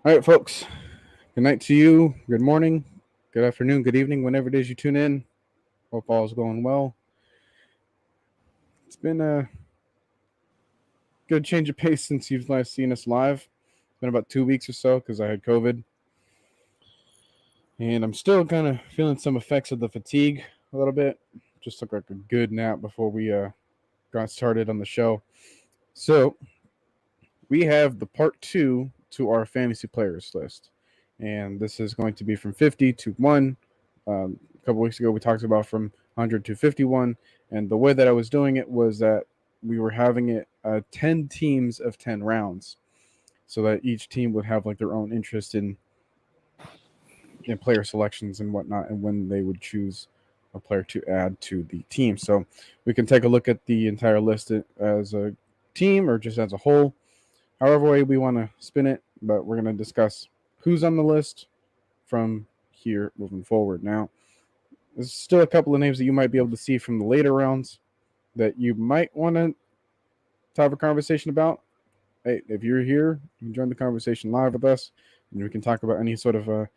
All right, folks. Good night to you. Good morning. Good afternoon. Good evening. Whenever it is you tune in. Hope all is going well. It's been a good change of pace since you've last seen us live. It's been about 2 weeks or so because I had COVID, and I'm still kind of feeling some effects of the fatigue a little bit. Just took like a good nap before we got started on the show. So we have the part two to our fantasy players list, and this is going to be from 50 to 1. A couple weeks ago, we talked about from 100 to 51, and the way that I was doing it was that we were having it 10 teams of 10 rounds, so that each team would have like their own interest in player selections and whatnot, and when they would choose a player to add to the team. So we can take a look at the entire list as a team or just as a whole, however way we want to spin it, but we're going to discuss who's on the list from here moving forward. Now, there's still a couple of names that you might be able to see from the later rounds that you might want to have a conversation about. Hey, if you're here, you can join the conversation live with us, and we can talk about any sort of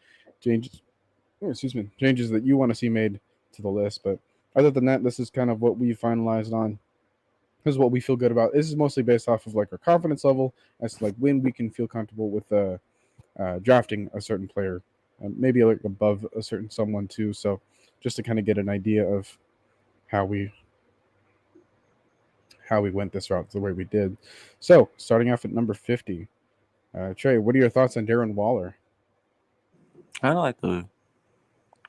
changes. Changes that you want to see made to the list. But other than that, this is kind of what we finalized on. This is what we feel good about. This is mostly based off of like our confidence level as to like when we can feel comfortable with drafting a certain player, maybe like above a certain someone too. So just to kind of get an idea of how we went this route the way we did. So starting off at number 50, Trey, what are your thoughts on Darren Waller? Kind of like the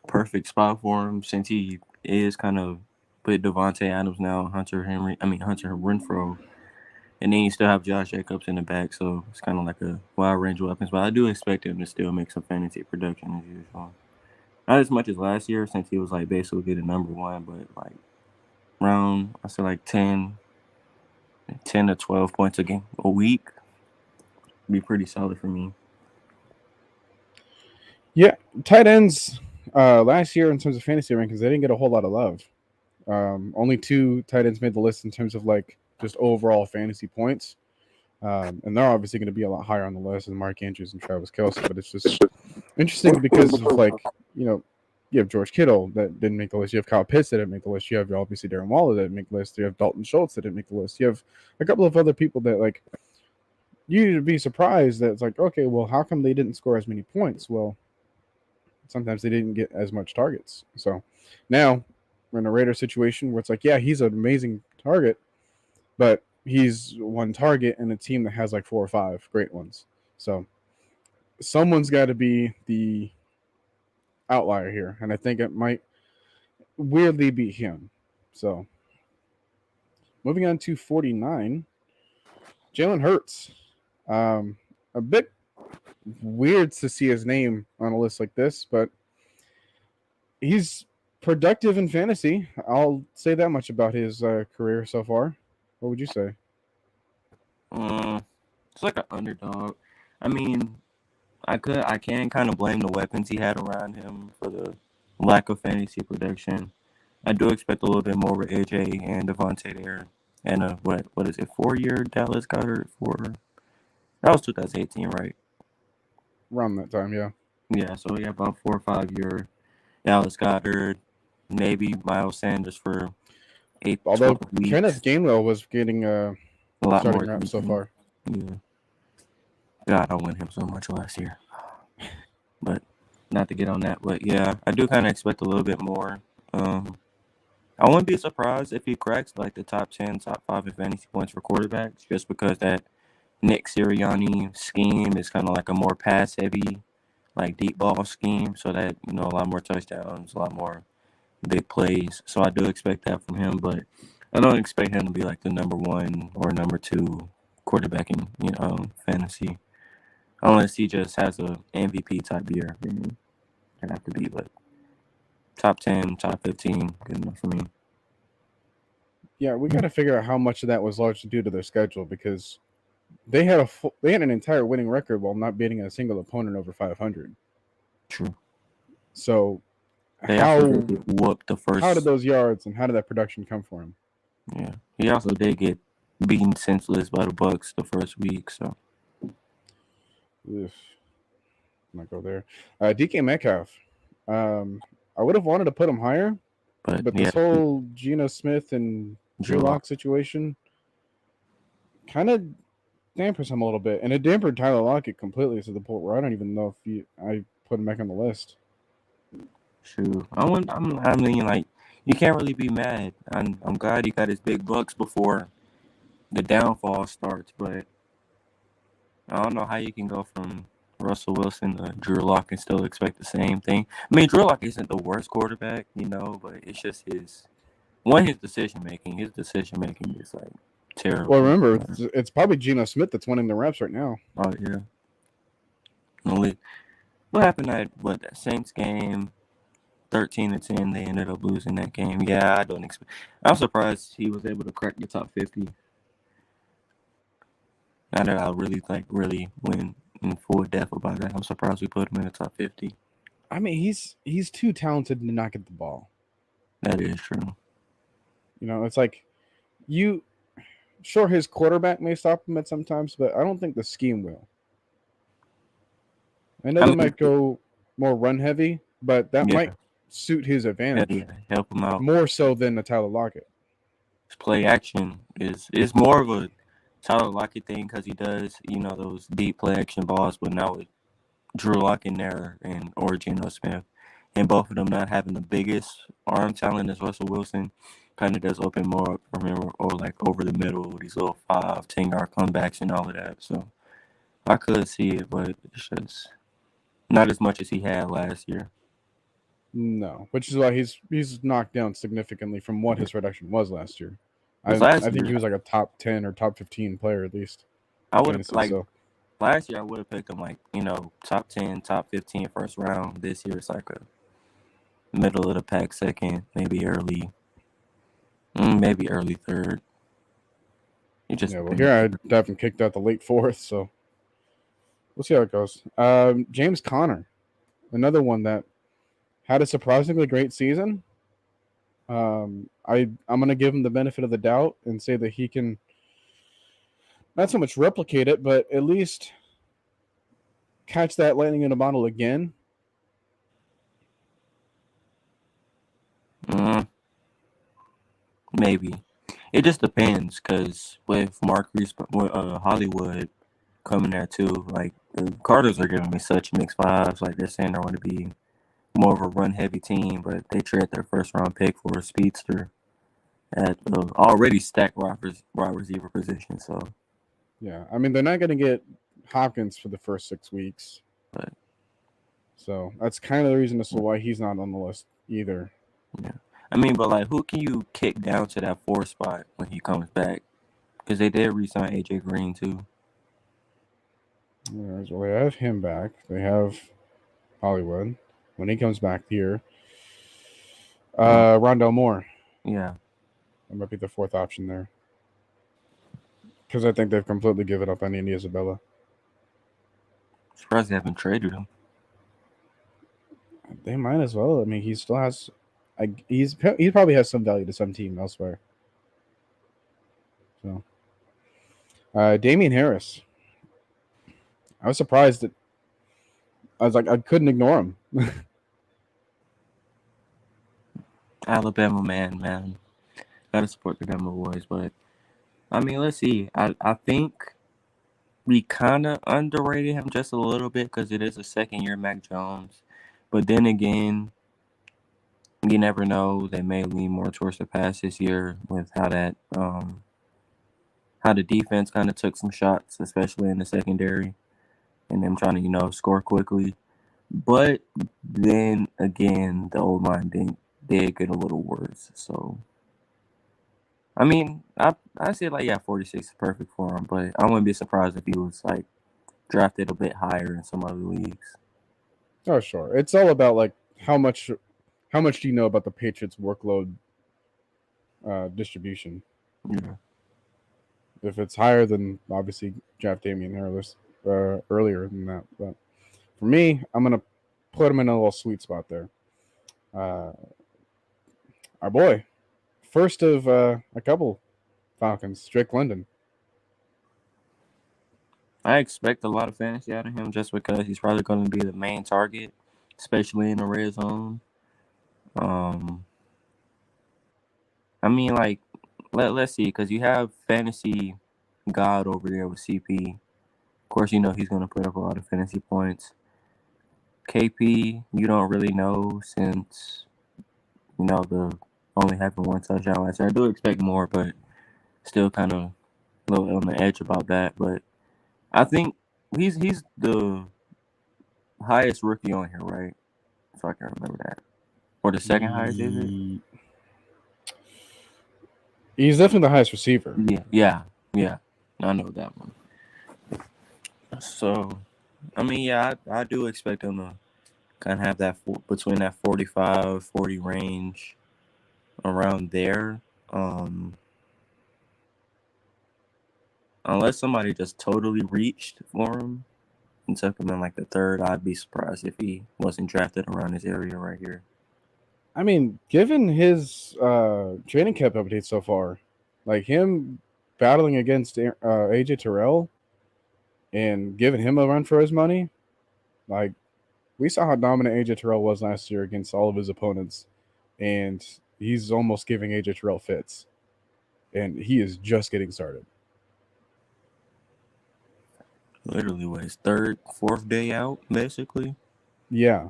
perfect spot for him since he is kind of with Devontae Adams now, Hunter Renfro, and then you still have Josh Jacobs in the back, so it's kind of like a wide range of weapons. But I do expect him to still make some fantasy production as usual. Not as much as last year since he was like basically the number one, but like around I say like 10 to 12 points a game a week be pretty solid for me. Yeah, tight ends last year in terms of fantasy rankings, they didn't get a whole lot of love. Only two tight ends made the list in terms of like just overall fantasy points. And they're obviously going to be a lot higher on the list than Mark Andrews and Travis Kelsey. But it's just interesting because of like, you know, you have George Kittle that didn't make the list. You have Kyle Pitts that didn't make the list. You have obviously Darren Waller that didn't make the list. You have Dalton Schultz that didn't make the list. You have a couple of other people that like you need to be surprised that it's like, okay, well, how come they didn't score as many points? Well, sometimes they didn't get as much targets. So now we're in a Raider situation where it's like, yeah, he's an amazing target, but he's one target in a team that has like 4 or 5 great ones. So someone's got to be the outlier here, and I think it might weirdly be him. So moving on to 49, Jalen Hurts. A bit weird to see his name on a list like this, but he's productive in fantasy. I'll say that much about his career so far. What would you say? It's like an underdog. I mean, I can kind of blame the weapons he had around him for the lack of fantasy production. I do expect a little bit more with AJ and Devontae there. And what is it, 4 year Dallas got hurt for? That was 2018, right? Around that time, yeah. Yeah, so yeah, about 4 or 5 year Dallas Goddard, maybe Miles Sanders for 8, Although 12 Kenneth weeks. Gainwell was getting A lot starting more. reps so far. Yeah. God, I won him so much last year. But not to get on that. But yeah, I do kind of expect a little bit more. I wouldn't be surprised if he cracks like the top 10, top 5 in fantasy points for quarterbacks, just because that Nick Sirianni scheme is kind of like a more pass heavy, like deep ball scheme, so that a lot more touchdowns, a lot more big plays. So I do expect that from him, but I don't expect him to be like the number one or number two quarterback in fantasy, unless he just has a MVP type year. Then it have to be, but top 10, top 15, good enough for me. Yeah, we got to figure out how much of that was largely due to their schedule because they had an entire winning record while not beating a single opponent over 500. True. So They also how did get whooped the how did first. those yards and how did that production come for him? Yeah, he also did get beaten senseless by the Bucks the first week. So Ugh. not go there. DK Metcalf. I would have wanted to put him higher, but yeah, this whole Geno Smith and Drew Lock situation kind of dampers him a little bit, and it dampened Tyler Lockett completely to the point where I don't even know if I put him back on the list. Shoot, I mean, like, you can't really be mad. I'm glad he got his big bucks before the downfall starts, but I don't know how you can go from Russell Wilson to Drew Lock and still expect the same thing. I mean, Drew Lock isn't the worst quarterback, but it's just his decision making. His decision making is like terrible. Well, remember, it's probably Geno Smith that's winning the reps right now. Oh yeah. What happened at that Saints game? 13-10, they ended up losing that game. Yeah, I don't expect. I'm surprised he was able to crack the top 50. Now that I really went in full depth about that, I'm surprised we put him in the top 50. I mean, he's too talented to not get the ball. That is true. It's like sure, his quarterback may stop him at some times, but I don't think the scheme will. I know they might go more run heavy, but that might suit his advantage. Yeah, help him out more so than the Tyler Lockett. His play action is more of a Tyler Lockett thing because he does those deep play action balls, but now with Drew Lock in there or Geno Smith, and both of them not having the biggest arm talent as Russell Wilson, kind of does open more up for him, or like over the middle with these little 5-10 yard comebacks and all of that. So I could see it, but it's just not as much as he had last year. No, which is why he's knocked down significantly from what his production was last year. I think he was like a top 10 or top 15 player at least. I would have last year I would have picked him like top 10, top 15 first round. This year it's like a middle of the pack second, maybe early third. Here I haven't kicked out the late fourth, so we'll see how it goes. James Conner, another one that had a surprisingly great season. I'm gonna give him the benefit of the doubt and say that he can not so much replicate it, but at least catch that lightning in a bottle again. Maybe. It just depends, because with Hollywood coming there too, like the Cardinals are giving me such mixed vibes. Like they're saying they want to be more of a run-heavy team, but they trade their first-round pick for a speedster at the already stacked wide receiver position. So, yeah, I mean they're not going to get Hopkins for the first 6 weeks, but so that's kind of the reason as to why he's not on the list either. Yeah, I mean, but like, who can you kick down to that 4 spot when he comes back? Because they did re-sign AJ Green too. Well, they have him back. They have Hollywood when he comes back here. Rondell Moore. Yeah. That might be the fourth option there. Because I think they've completely given up on Andy Isabella. Surprised they haven't traded him. They might as well. I mean, he still has... he probably has some value to some team elsewhere. So, Damien Harris. I was surprised that I couldn't ignore him. Alabama man. Gotta support the Bama boys, but I mean, let's see. I think we kind of underrated him just a little bit because it is a second-year Mac Jones. But then again, you never know. They may lean more towards the pass this year with how the defense kind of took some shots, especially in the secondary, and them trying to score quickly. But then again, the old line did get a little worse. So, I mean, I say 46 is perfect for him, but I wouldn't be surprised if he was drafted a bit higher in some other leagues. Oh, sure. It's all about how much do you know about the Patriots' workload distribution? Yeah. If it's higher, then obviously draft Damien Harris earlier than that. But for me, I'm gonna put him in a little sweet spot there. Our boy, first of a couple Falcons, Drake London. I expect a lot of fantasy out of him just because he's probably going to be the main target, especially in the red zone. I mean, like, let's see, because you have fantasy God over there with CP. Of course, you know he's going to put up a lot of fantasy points. KP, you don't really know since, the only having one touchdown last year. I do expect more, but still kind of a little on the edge about that. But I think he's the highest rookie on here, right? So I can remember that. Or the second highest, is it? He's definitely the highest receiver. Yeah. I know that one. So, I mean, yeah, I do expect him to kind of have that between that 45, 40 range around there. Unless somebody just totally reached for him and took him in like the third, I'd be surprised if he wasn't drafted around this area right here. I mean, given his training camp updates so far, like him battling against AJ Terrell and giving him a run for his money, like we saw how dominant AJ Terrell was last year against all of his opponents, and he's almost giving AJ Terrell fits, and he is just getting started. Literally, what, his third, fourth day out, basically? Yeah.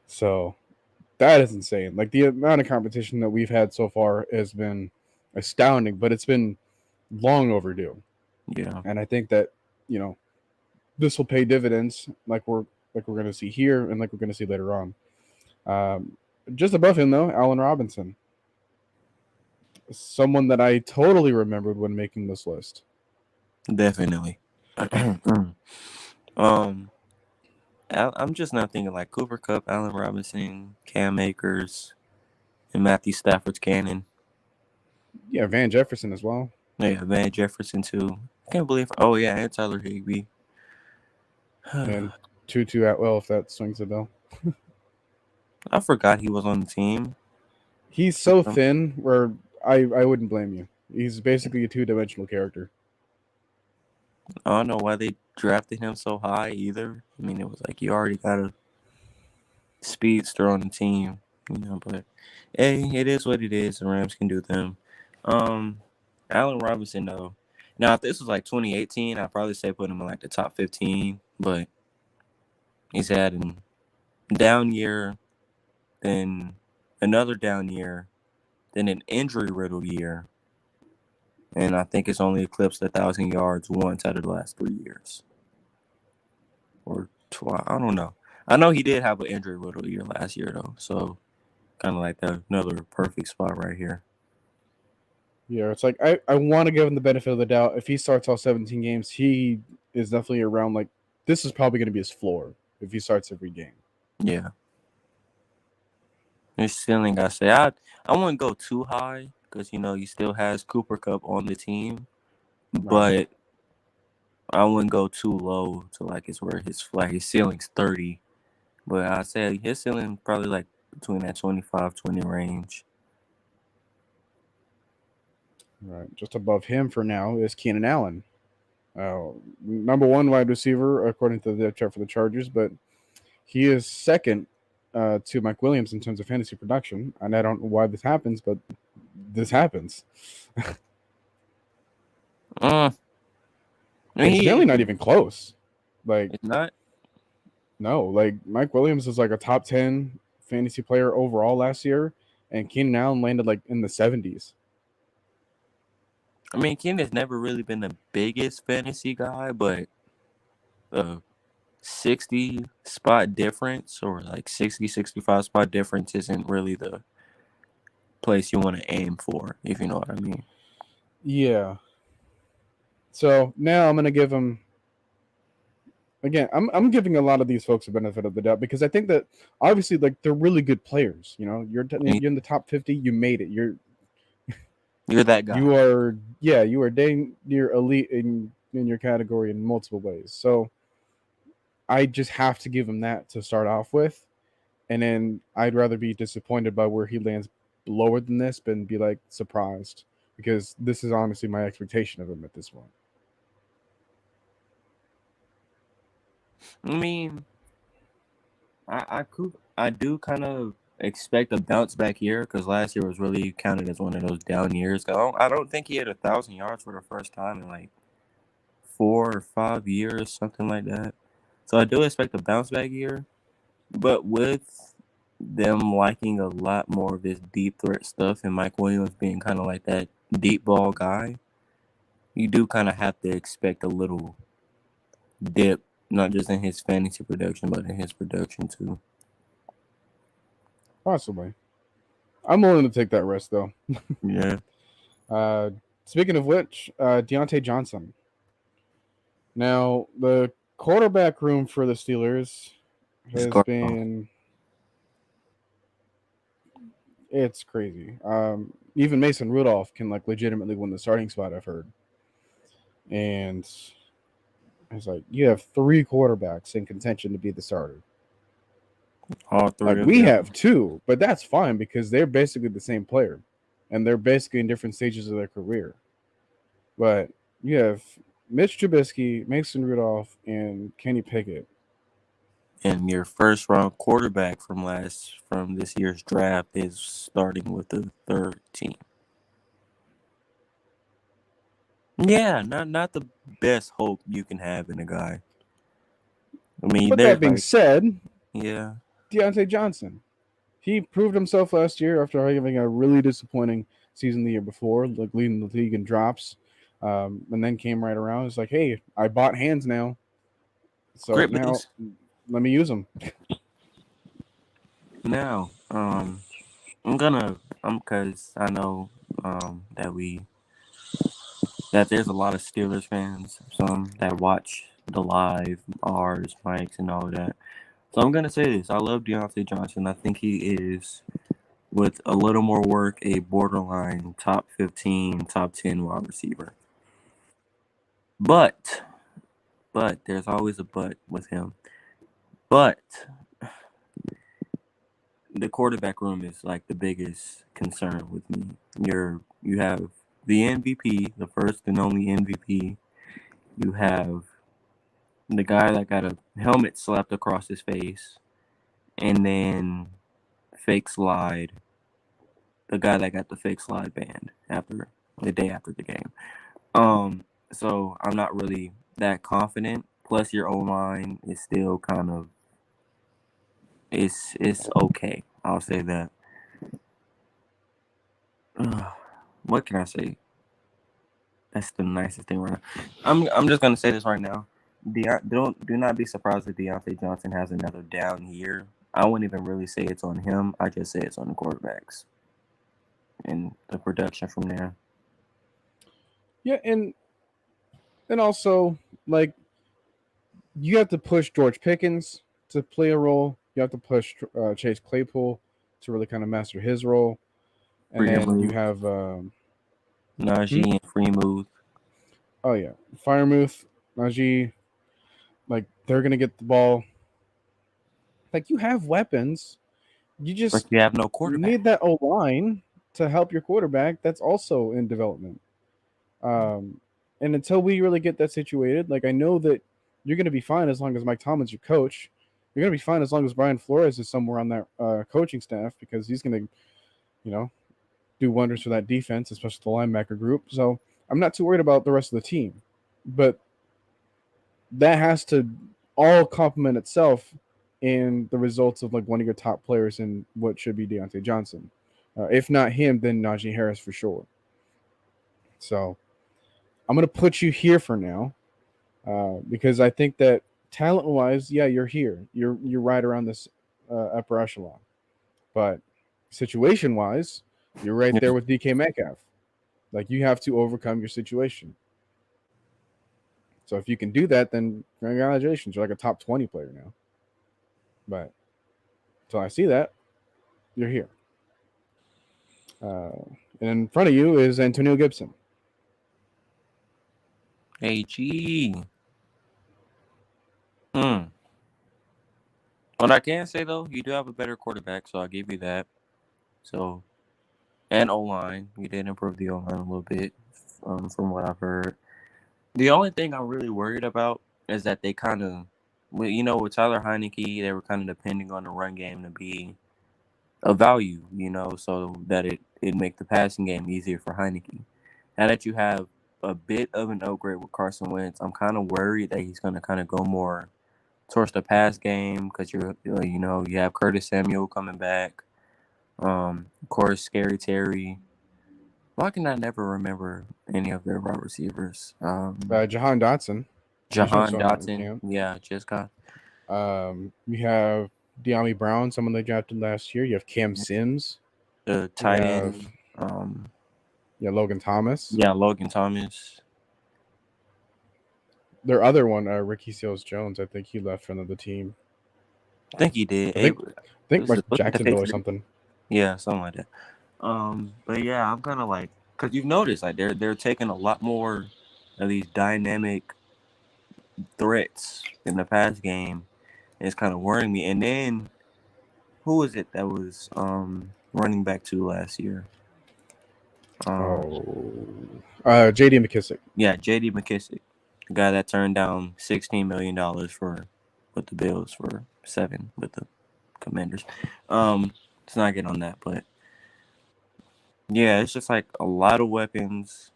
So that is insane. Like the amount of competition that we've had so far has been astounding, but it's been long overdue. Yeah. And I think that, this will pay dividends like we're going to see here and like we're going to see later on. Just above him, though, Allen Robinson. Someone that I totally remembered when making this list. Definitely. I'm just not thinking like Cooper Kupp, Allen Robinson, Cam Akers, and Matthew Stafford's canon. Yeah, Van Jefferson as well. Yeah, Van Jefferson too. I can't believe. Oh yeah, and Tyler Higbee. And Tutu Atwell, if that swings a bell. I forgot he was on the team. He's so thin where I wouldn't blame you. He's basically a two-dimensional character. I don't know why they drafted him so high either. I mean, it was like you already got a speedster on the team, but hey, it is what it is. The Rams can do them. Allen Robinson, though. Now, if this was like 2018, I'd probably say put him in like the top 15, but he's had a down year, then another down year, then an injury-riddled year, and I think it's only eclipsed 1,000 yards once out of the last 3 years. Or twice. I don't know. I know he did have an injury-riddled year last year, though, so kind of like another perfect spot right here. Yeah, it's like I want to give him the benefit of the doubt. If he starts all 17 games, he is definitely around, like, this is probably going to be his floor if he starts every game. Yeah. His ceiling, I say, I wouldn't go too high because, he still has Cooper Kupp on the team. But I wouldn't go too low to, like, it's where his ceiling's 30. But I'd say his ceiling probably, like, between that 25-20 range. Right. Just above him for now is Keenan Allen. Number one wide receiver, according to the depth chart for the Chargers, but he is second to Mike Williams in terms of fantasy production. And I don't know why this happens, but this happens. I mean, it's really not even close. Like, it's not? No, like Mike Williams is like a top 10 fantasy player overall last year, and Keenan Allen landed like in the 70s. I mean, Keenan's never really been the biggest fantasy guy, but 60 spot difference or like 60-65 spot difference isn't really the place you want to aim for, if you know what I mean. Yeah. So now I'm gonna give him. Again, I'm giving a lot of these folks a benefit of the doubt because I think that obviously, like, they're really good players. You're in the top 50. You made it. You're that guy. You are dang near elite in your category in multiple ways. So I just have to give him that to start off with, and then I'd rather be disappointed by where he lands lower than this than be like surprised because this is honestly my expectation of him at this point. I mean, I do kind of expect a bounce back year because last year was really counted as one of those down years. I don't think he had 1,000 yards for the first time in like 4 or 5 years, something like that. So I do expect a bounce back year, but with them liking a lot more of this deep threat stuff and Mike Williams being kind of like that deep ball guy, you do kind of have to expect a little dip, not just in his fantasy production, but in his production too. Possibly. I'm willing to take that risk, though. Yeah. Speaking of which, Deontay Johnson. Now, the quarterback room for the Steelers has been... It's crazy. Even Mason Rudolph can like legitimately win the starting spot, I've heard. And it's like, you have 3 quarterbacks in contention to be the starter. All 3 like we have 2, but that's fine because they're basically the same player. And they're basically in different stages of their career. But you have Mitch Trubisky, Mason Rudolph, and Kenny Pickett. And your first round quarterback from this year's draft is starting with the 3rd team. Yeah, not the best hope you can have in a guy. I mean, but that being said, yeah, Deontay Johnson, he proved himself last year after having a really disappointing season the year before, like leading the league in drops, and then came right around. It's like, hey, I bought hands now, so great now news. Let me use them. Now, because I know that there's a lot of Steelers fans, some that watch the live, ours, Mike's, and all that. So I'm gonna say this: I love Deontay Johnson. I think he is, with a little more work, a borderline top 15, top 10 wide receiver. But there's always a but with him. But the quarterback room is like the biggest concern with me. You have the MVP, the first and only MVP. You have the guy that got a helmet slapped across his face, and then fake slide. The guy that got the fake slide banned after the day after the game. So I'm not really that confident. Plus, your O-line is still kind of it's okay. I'll say that. What can I say? That's the nicest thing right now. I'm just gonna say this right now. Do not be surprised if Deontay Johnson has another down year. I wouldn't even really say it's on him. I just say it's on the quarterbacks and the production from there. Yeah, and also like you have to push George Pickens to play a role. You have to push Chase Claypool to really kind of master his role, and then you have Najee and Freemuth. Oh yeah, Firemouth, Najee, like they're gonna get the ball. Like you have weapons, But you have no quarterback. You need that O line to help your quarterback. That's also in development. And until we really get that situated, like I know that you're gonna be fine as long as Mike Tomlin's your coach. You're gonna be fine as long as Brian Flores is somewhere on that coaching staff because he's gonna, do wonders for that defense, especially the linebacker group. So I'm not too worried about the rest of the team, but that has to all complement itself in the results of like one of your top players in what should be Deontay Johnson. If not him, then Najee Harris for sure. So I'm going to put you here for now because I think that talent-wise, yeah, you're here. You're right around this upper echelon. But situation-wise, you're right there with DK Metcalf. Like you have to overcome your situation. So if you can do that, then congratulations, you're like a top 20 player now. But until I see that, you're here. And in front of you is Antonio Gibson. AG. What I can say though, you do have a better quarterback, so I'll give you that. So, and O-line, you did improve the O-line a little bit, from what I've heard. The only thing I'm really worried about is that they kind of with Tyler Heineke, they were kind of depending on the run game to be a value, so that it make the passing game easier for Heineke. Now that you have a bit of an upgrade with Carson Wentz, I'm kind of worried that he's going to kind of go more towards the pass game because you have Curtis Samuel coming back, of course, Scary Terry. Why can I never remember any of their wide receivers? Jahan Dotson. Jahan Dotson, yeah, just got. You have Deomi Brown, someone they drafted last year. You have Cam Sims, The tight end. Logan Thomas. Yeah, Logan Thomas. Their other one, Ricky Seals-Jones, I think he left for another team. I think he did. I think like Jacksonville or something. Yeah, something like that. But yeah, I'm kind of like, because you've noticed like they're taking a lot more of these dynamic threats in the pass game. And it's kind of worrying me. And then who was it that was running back to last year? J.D. McKissick. Yeah, J.D. McKissick, the guy that turned down $16 million with the Bills for $7 million with the Commanders. Let's not get on that, but yeah, it's just like a lot of weapons,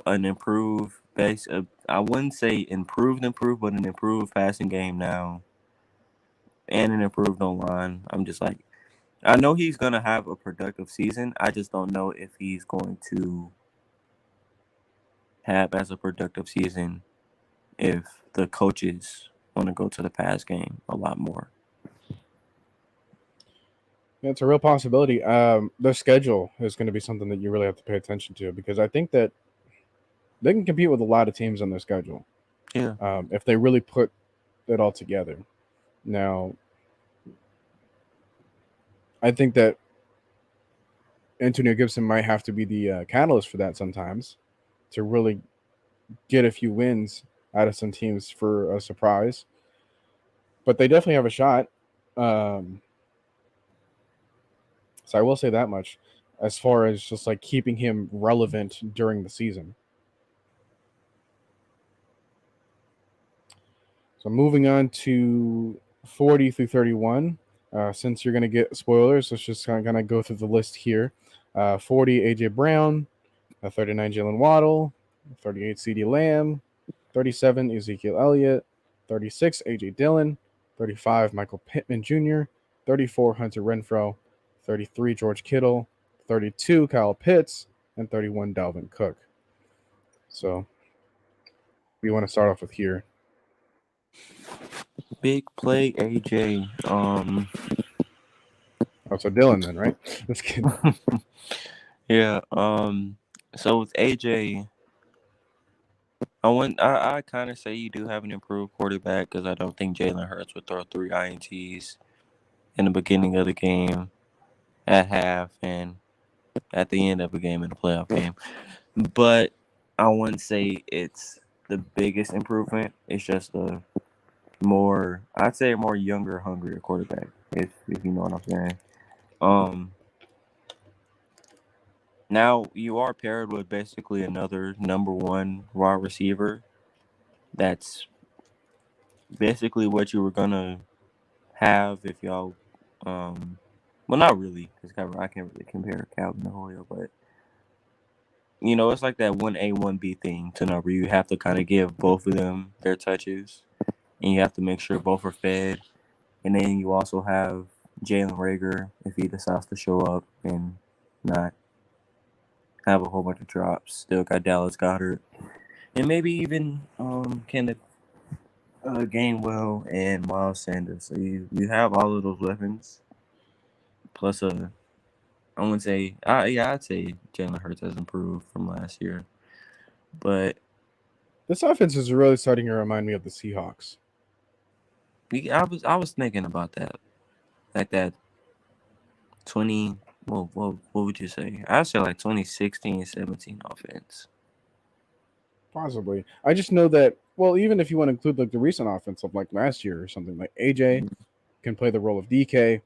an improved base. I wouldn't say improved, but an improved passing game now, and an improved O-line. I'm just like, I know he's gonna have a productive season. I just don't know if he's going to have as a productive season if the coaches want to go to the pass game a lot more. Yeah, it's a real possibility. Their schedule is going to be something that you really have to pay attention to because I think that they can compete with a lot of teams on their schedule. Yeah. If they really put it all together. Now, I think that Antonio Gibson might have to be the catalyst for that sometimes to really get a few wins out of some teams for a surprise. But they definitely have a shot. So I will say that much as far as just like keeping him relevant during the season. So moving on to 40 through 31. Since you're going to get spoilers, let's just kind of go through the list here. 40, A.J. Brown. 39, Jaylen Waddle. 38, C.D. Lamb. 37, Ezekiel Elliott. 36, A.J. Dillon. 35, Michael Pittman Jr. 34, Hunter Renfro. 33, George Kittle. 32, Kyle Pitts. And 31, Dalvin Cook. So we want to start off with here. Big play, AJ. So Dylan then, right? Let's get. Yeah. So with AJ, I kind of say you do have an improved quarterback because I don't think Jalen Hurts would throw 3 INTs in the beginning of the game, at half, and at the end of a game in a playoff game. But I wouldn't say it's the biggest improvement. It's just a more younger, hungrier quarterback, if you know what I'm saying. Now you are paired with basically another number 1 wide receiver. That's basically what you were gonna have if y'all. Well, not really, because I can't really compare Calvin to Julio, but it's like that 1A, 1B thing to know where you have to kind of give both of them their touches, and you have to make sure both are fed. And then you also have Jalen Reagor if he decides to show up and not have a whole bunch of drops. Still got Dallas Goedert. And maybe even Kenneth Gainwell and Miles Sanders. So you have all of those weapons. Plus I wouldn't say I'd say Jalen Hurts has improved from last year. But this offense is really starting to remind me of the Seahawks. I was thinking about that. Like that 20 what would you say? I'd say like 2016-17 offense. Possibly. I just know that, well, even if you want to include like the recent offense of like last year or something, like AJ can play the role of DK,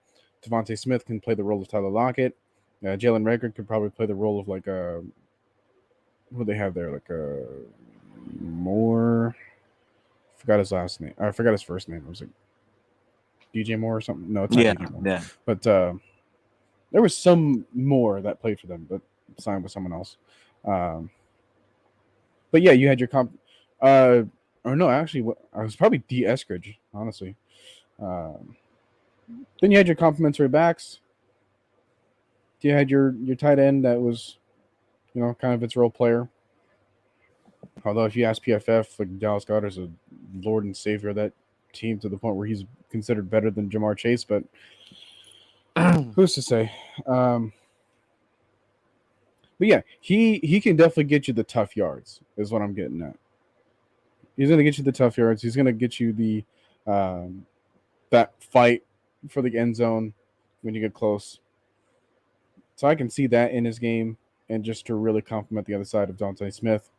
Devontae Smith can play the role of Tyler Lockett, Jalen Reagor could probably play the role of like what do they have there? Like Moore, forgot his last name. I forgot his first name. It was like DJ Moore or something. No, it's not Yeah, DJ Moore. yeah. But there was some more that played for them, but signed with someone else. But yeah, you had your comp. Or no, actually, I was probably D. Eskridge, honestly. Then you had your complimentary backs. You had your tight end that was, kind of its role player. Although if you ask PFF, like Dallas Goedert's a lord and savior of that team to the point where he's considered better than Jamar Chase, but who's to say? But yeah, he can definitely get you the tough yards, is what I'm getting at. He's going to get you the tough yards. He's going to get you the that fight for the end zone when you get close. So I can see that in his game, and just to really complement the other side of Dante Smith,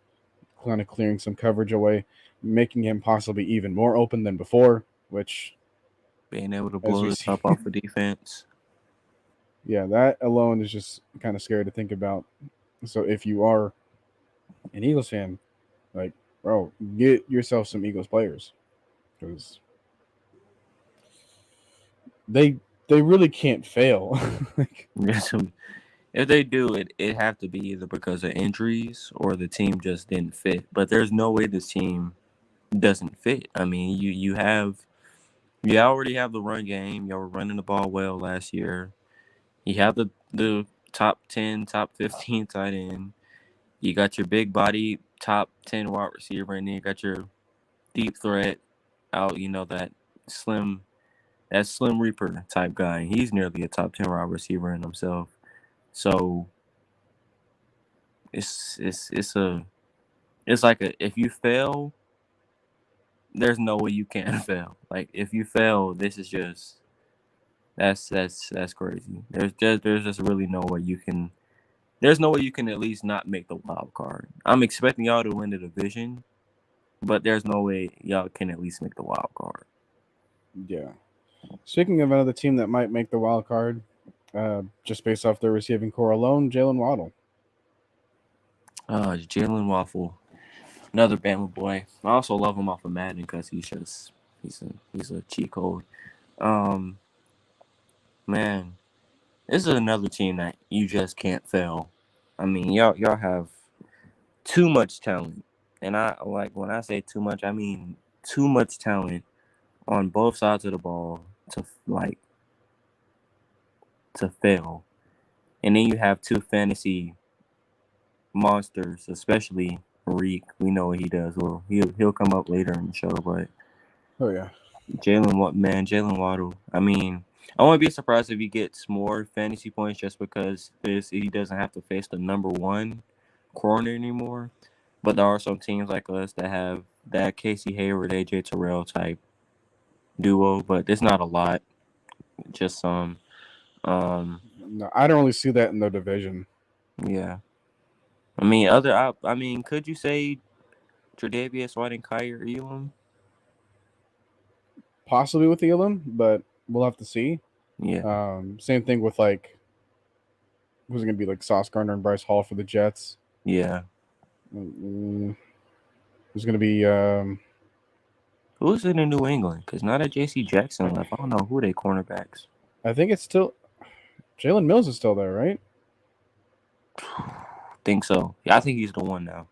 kind of clearing some coverage away, making him possibly even more open than before, which being able to blow the top off the defense. Yeah, that alone is just kind of scary to think about. So if you are an Eagles fan, like, bro, get yourself some Eagles players, because they really can't fail. If they do, it have to be either because of injuries or the team just didn't fit. But there's no way this team doesn't fit. I mean, you already have the run game. Y'all were running the ball well last year. You have the top 10, top 15 tight end. You got your big body top 10 wide receiver, and then you got your deep threat out. That slim Reaper type guy. He's nearly a top 10 wide receiver in himself. So it's like if you fail, there's no way you can fail. Like if you fail, this is just that's crazy. There's just really no way you can. There's no way you can at least not make the wild card. I'm expecting y'all to win the division, but there's no way y'all can at least make the wild card. Yeah. Speaking of another team that might make the wild card, just based off their receiving core alone, Jaylen Waddle. Jaylen Waffle, another Bama boy. I also love him off of Madden because he's a cheat code. Man, this is another team that you just can't fail. I mean, y'all have too much talent, and I like when I say too much, I mean too much talent on both sides of the ball to fail. And then you have two fantasy monsters, especially Reek. We know what he does. Well, he'll come up later in the show, but Jalen Waddle. I mean, I won't be surprised if he gets more fantasy points just because he doesn't have to face the number one corner anymore. But there are some teams like us that have that Casey Hayward, AJ Terrell type duo, but it's not a lot. Just some. No, I don't really see that in their division. Yeah. I mean, could you say Tre'Davious White and Kyer Elam? Possibly with Elam, but we'll have to see. Yeah. Same thing with like who's it gonna be, like Sauce Gardner and Bryce Hall for the Jets. Yeah. Who's gonna be who's in New England? Because now that J.C. Jackson left, I don't know who they cornerbacks. I think it's still Jalen Mills is still there, right? Think so. Yeah, I think he's the one now.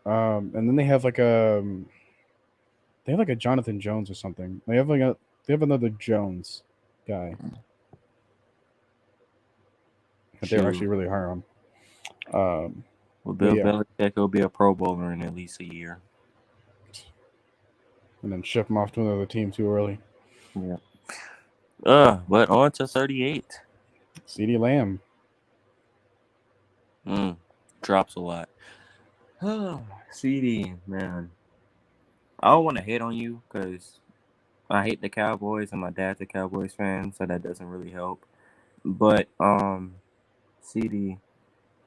And then they have like a Jonathan Jones or something. They have another Jones guy. But they're actually really high on. Well, Bill Belichick will be a Pro Bowler in at least a year. And then ship him off to another team too early. Yeah. But on to 38. CeeDee Lamb. Drops a lot. CeeDee, man. I don't want to hate on you because I hate the Cowboys and my dad's a Cowboys fan, so that doesn't really help. But CeeDee,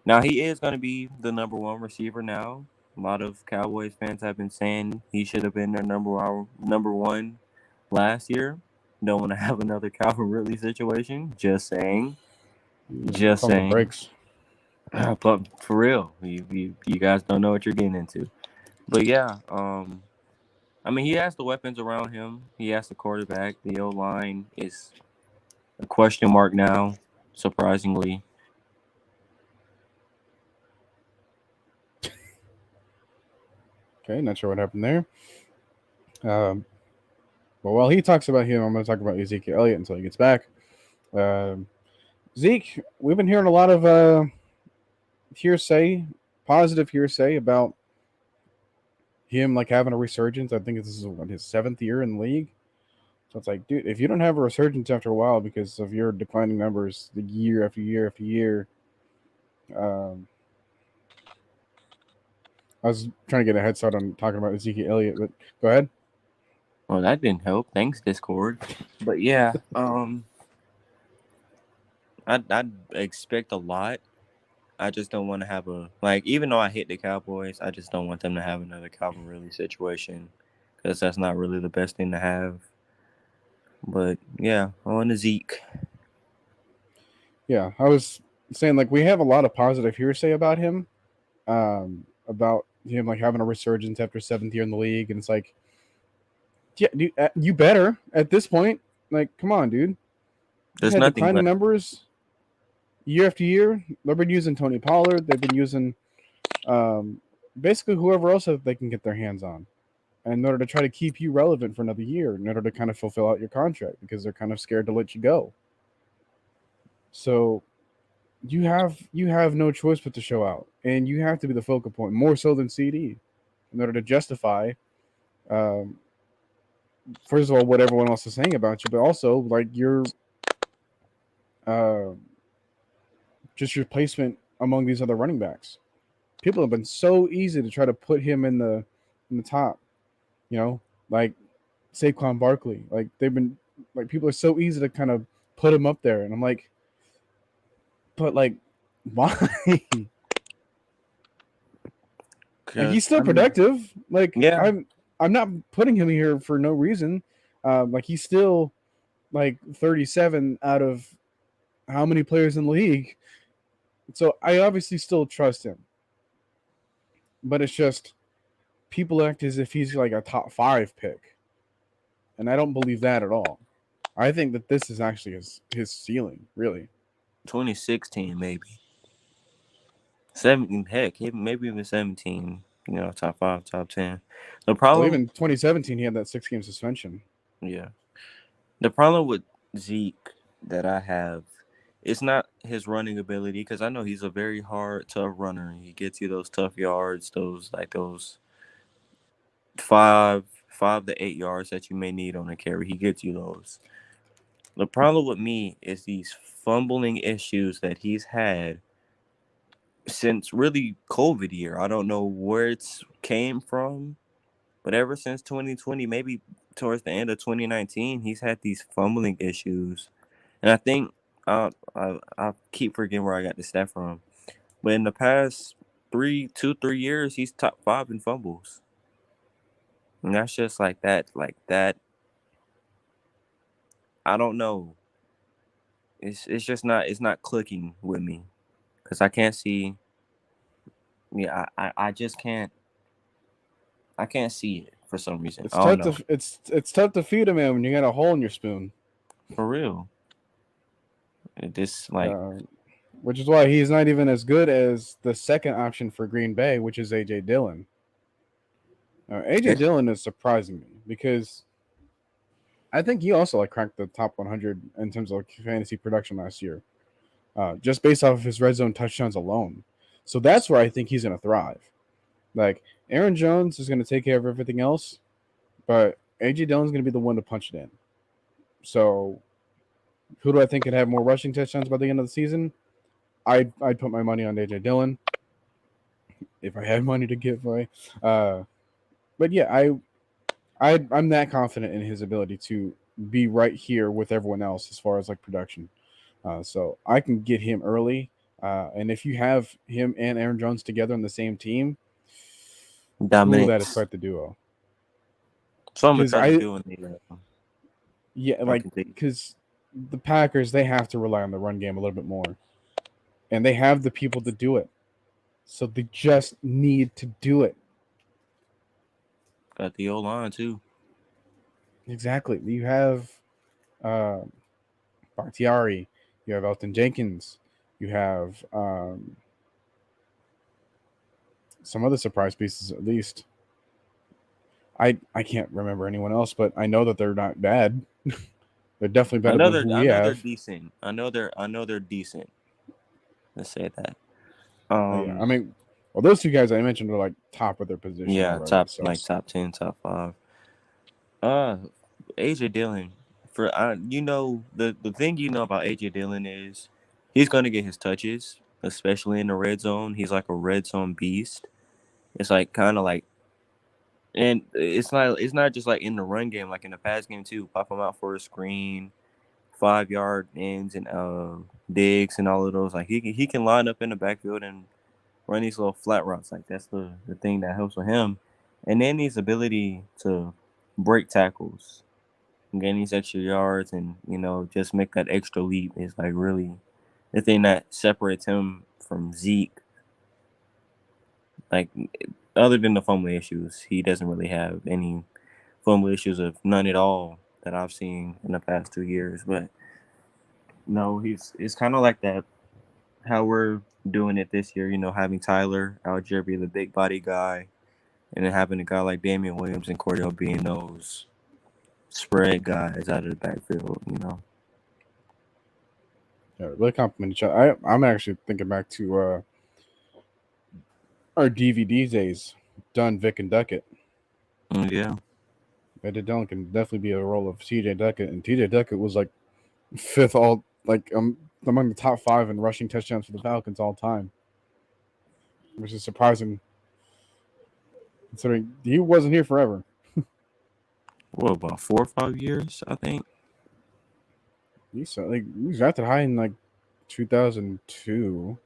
now he is going to be the number one receiver now. A lot of Cowboys fans have been saying he should have been their number one last year. Don't want to have another Calvin Ridley situation. Just saying. Just saying. Breaks. But for real, you guys don't know what you're getting into. But yeah, I mean, he has the weapons around him. He has the quarterback. The O-line is a question mark now, surprisingly. Okay, not sure what happened there. But while he talks about him, I'm going to talk about Ezekiel Elliott until he gets back. Zeke, we've been hearing a lot of hearsay, positive hearsay about him like having a resurgence. I think this is his 7th year in the league. So it's like, dude, if you don't have a resurgence after a while because of your declining numbers, the year after year after year, I was trying to get a head start on talking about Ezekiel Elliott, but go ahead. Well, that didn't help. Thanks, Discord. But yeah, I'd expect a lot. I just don't want to have even though I hate the Cowboys, I just don't want them to have another Calvin Ridley situation because that's not really the best thing to have. But yeah, on to Zeke. Yeah, I was saying like we have a lot of positive hearsay about him like having a resurgence after 7th year in the league, and it's like, yeah, dude, you better at this point. Like, come on, dude. There's had nothing declining numbers year after year. They've been using Tony Pollard. They've been using basically whoever else that they can get their hands on in order to try to keep you relevant for another year, in order to kind of fulfill out your contract because they're kind of scared to let you go. So you have no choice but to show out, and you have to be the focal point more so than CD in order to justify first of all what everyone else is saying about you, but also like your just your placement among these other running backs. People have been so easy to try to put him in the top, like Saquon Barkley. Like they've been like people are so easy to kind of put him up there, and I'm like, but like, why? Like he's still productive. Like yeah. I'm not putting him here for no reason. Like he's still like 37 out of how many players in the league. So I obviously still trust him. But it's just people act as if he's like a top 5 pick. And I don't believe that at all. I think that this is actually his ceiling, really. 2016, maybe. 17, heck, maybe even 17. Top 5, top 10. The problem, even 2017, he had that 6-game suspension. Yeah. The problem with Zeke that I have, it's not his running ability, because I know he's a very hard, tough runner. He gets you those tough yards, those 5 to 8 yards that you may need on a carry. He gets you those. The problem with me is these fumbling issues that he's had since really COVID year. I don't know where it's came from, but ever since 2020, maybe towards the end of 2019, he's had these fumbling issues. And I think I keep forgetting where I got the stat from. But in the past 3 years, he's top 5 in fumbles. And that's just like that. I don't know. It's just not clicking with me. Because I can't see. Yeah, I just can't. I can't see it for some reason. It's tough to feed a man when you got a hole in your spoon. For real. Which is why he's not even as good as the second option for Green Bay, which is A.J. Dillon. A.J. Dillon is surprising me because I think he also cracked the top 100 in terms of fantasy production last year, just based off of his red zone touchdowns alone. So that's where I think he's going to thrive. Like Aaron Jones is going to take care of everything else, but A.J. Dillon's going to be the one to punch it in. So who do I think could have more rushing touchdowns by the end of the season? I'd put my money on A.J. Dillon if I had money to give away. But yeah, I'm that confident in his ability to be right here with everyone else as far as production. So I can get him early. And if you have him and Aaron Jones together on the same team, that is quite the duo. So I'm going to try to do it. Yeah, because the Packers, they have to rely on the run game a little bit more. And they have the people to do it. So they just need to do it. Got the O line too. Exactly. You have Bakhtiari. You have Elton Jenkins. You have some other surprise pieces at least. I can't remember anyone else, but I know that they're not bad. They're definitely better than who we I know they're have. decent. I know they're decent. Let's say that. Yeah, I mean, well, those two guys I mentioned are like top of their position Yeah, already. So top 10, top 5. AJ Dillon, for the thing about AJ Dillon is he's gonna get his touches, especially in the red zone. He's like a red zone beast. It's like kind of like, and it's not just like in the run game, like in the pass game too. Pop him out for a screen, 5-yard ends and digs and all of those. Like he can line up in the backfield and run these little flat routes. Like that's the thing that helps with him. And then his ability to break tackles, gain these extra yards, and just make that extra leap is like really the thing that separates him from Zeke. Like other than the fumble issues, he doesn't really have any fumble issues of none at all that I've seen in the past 2 years. But no, it's kind of like that. How we're doing it this year, having Tyler Algier be the big body guy, and then having a guy like Damien Williams and Cordell being those spread guys out of the backfield, yeah, really compliment each other. I'm actually thinking back to our DVD days, Dunn, Vic, and Duckett. Yeah. Eddie Dillon can definitely be a role of TJ Duckett, and TJ Duckett was like fifth all among the top 5 in rushing touchdowns for the Falcons all time, which is surprising considering he wasn't here forever. What, about 4 or 5 years, I think? He was drafted high in like 2002,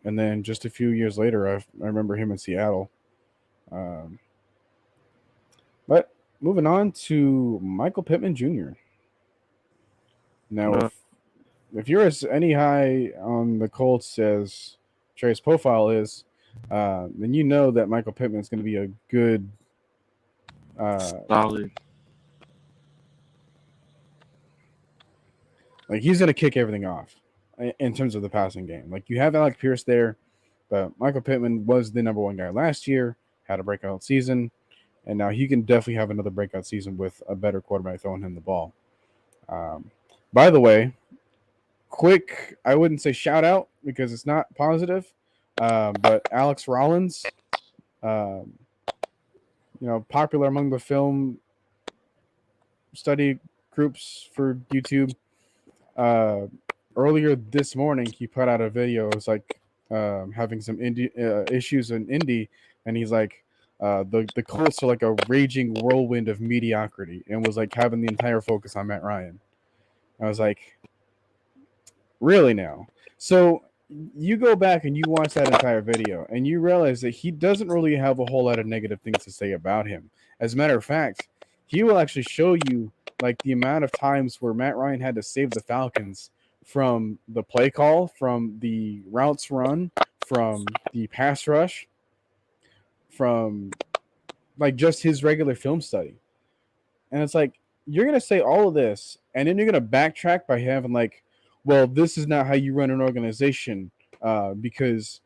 and then just a few years later, I remember him in Seattle. But moving on to Michael Pittman Jr. Now, if you're as any high on the Colts as Trey's profile is, then you know that Michael Pittman is going to be a good, solid. Like he's going to kick everything off in terms of the passing game. Like you have Alec Pierce there, but Michael Pittman was the number 1 guy last year, had a breakout season, and now he can definitely have another breakout season with a better quarterback throwing him the ball. By the way, quick, I wouldn't say shout out because it's not positive, but Alex Rollins, popular among the film study groups for YouTube. Earlier this morning, he put out a video. It was like having some issues in Indy, and he's like, the Colts are like a raging whirlwind of mediocrity, and was like having the entire focus on Matt Ryan. I was like, really now? So you go back and you watch that entire video, and you realize that he doesn't really have a whole lot of negative things to say about him. As a matter of fact, he will actually show you like the amount of times where Matt Ryan had to save the Falcons from the play call, from the routes run, from the pass rush, from like just his regular film study. And it's like, you're going to say all of this, and then you're going to backtrack by having like, well, this is not how you run an organization because,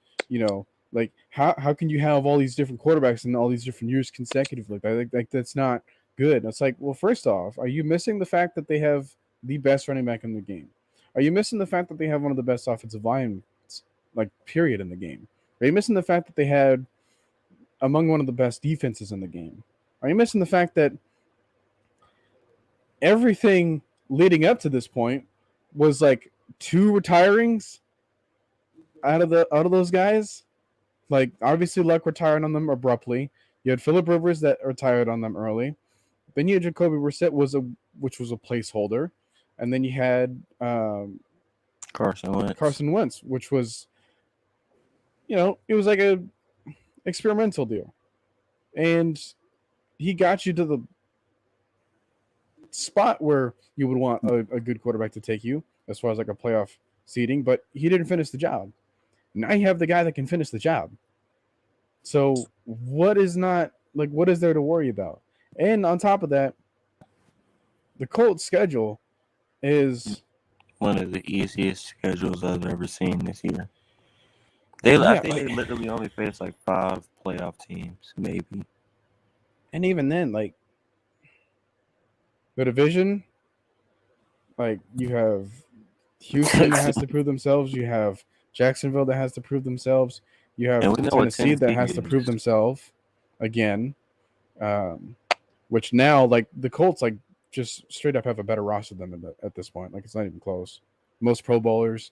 like how can you have all these different quarterbacks in all these different years consecutively? Like that's not good. And it's like, well, first off, are you missing the fact that they have the best running back in the game? Are you missing the fact that they have one of the best offensive lines, like period, in the game? Are you missing the fact that they had among one of the best defenses in the game? Are you missing the fact that everything leading up to this point was like 2 retirings out of those guys? Like obviously Luck retired on them abruptly. You had Phillip Rivers that retired on them early. Then you had Jacoby Brissett which was a placeholder, and then you had Carson Wentz, which was, it was like a experimental deal, and he got you to the spot where you would want a good quarterback to take you as far as like a playoff seeding, but he didn't finish the job. Now you have the guy that can finish the job. So what is not Like, what is there to worry about? And on top of that, the Colts' schedule is one of the easiest schedules I've ever seen this year. I think they literally only face like 5 playoff teams, maybe. And even then, like the division, like you have Houston that has to prove themselves. You have Jacksonville that has to prove themselves. You have Tennessee that has to prove themselves again. Which now, like the Colts, like just straight up have a better roster than them at this point. Like it's not even close. Most Pro Bowlers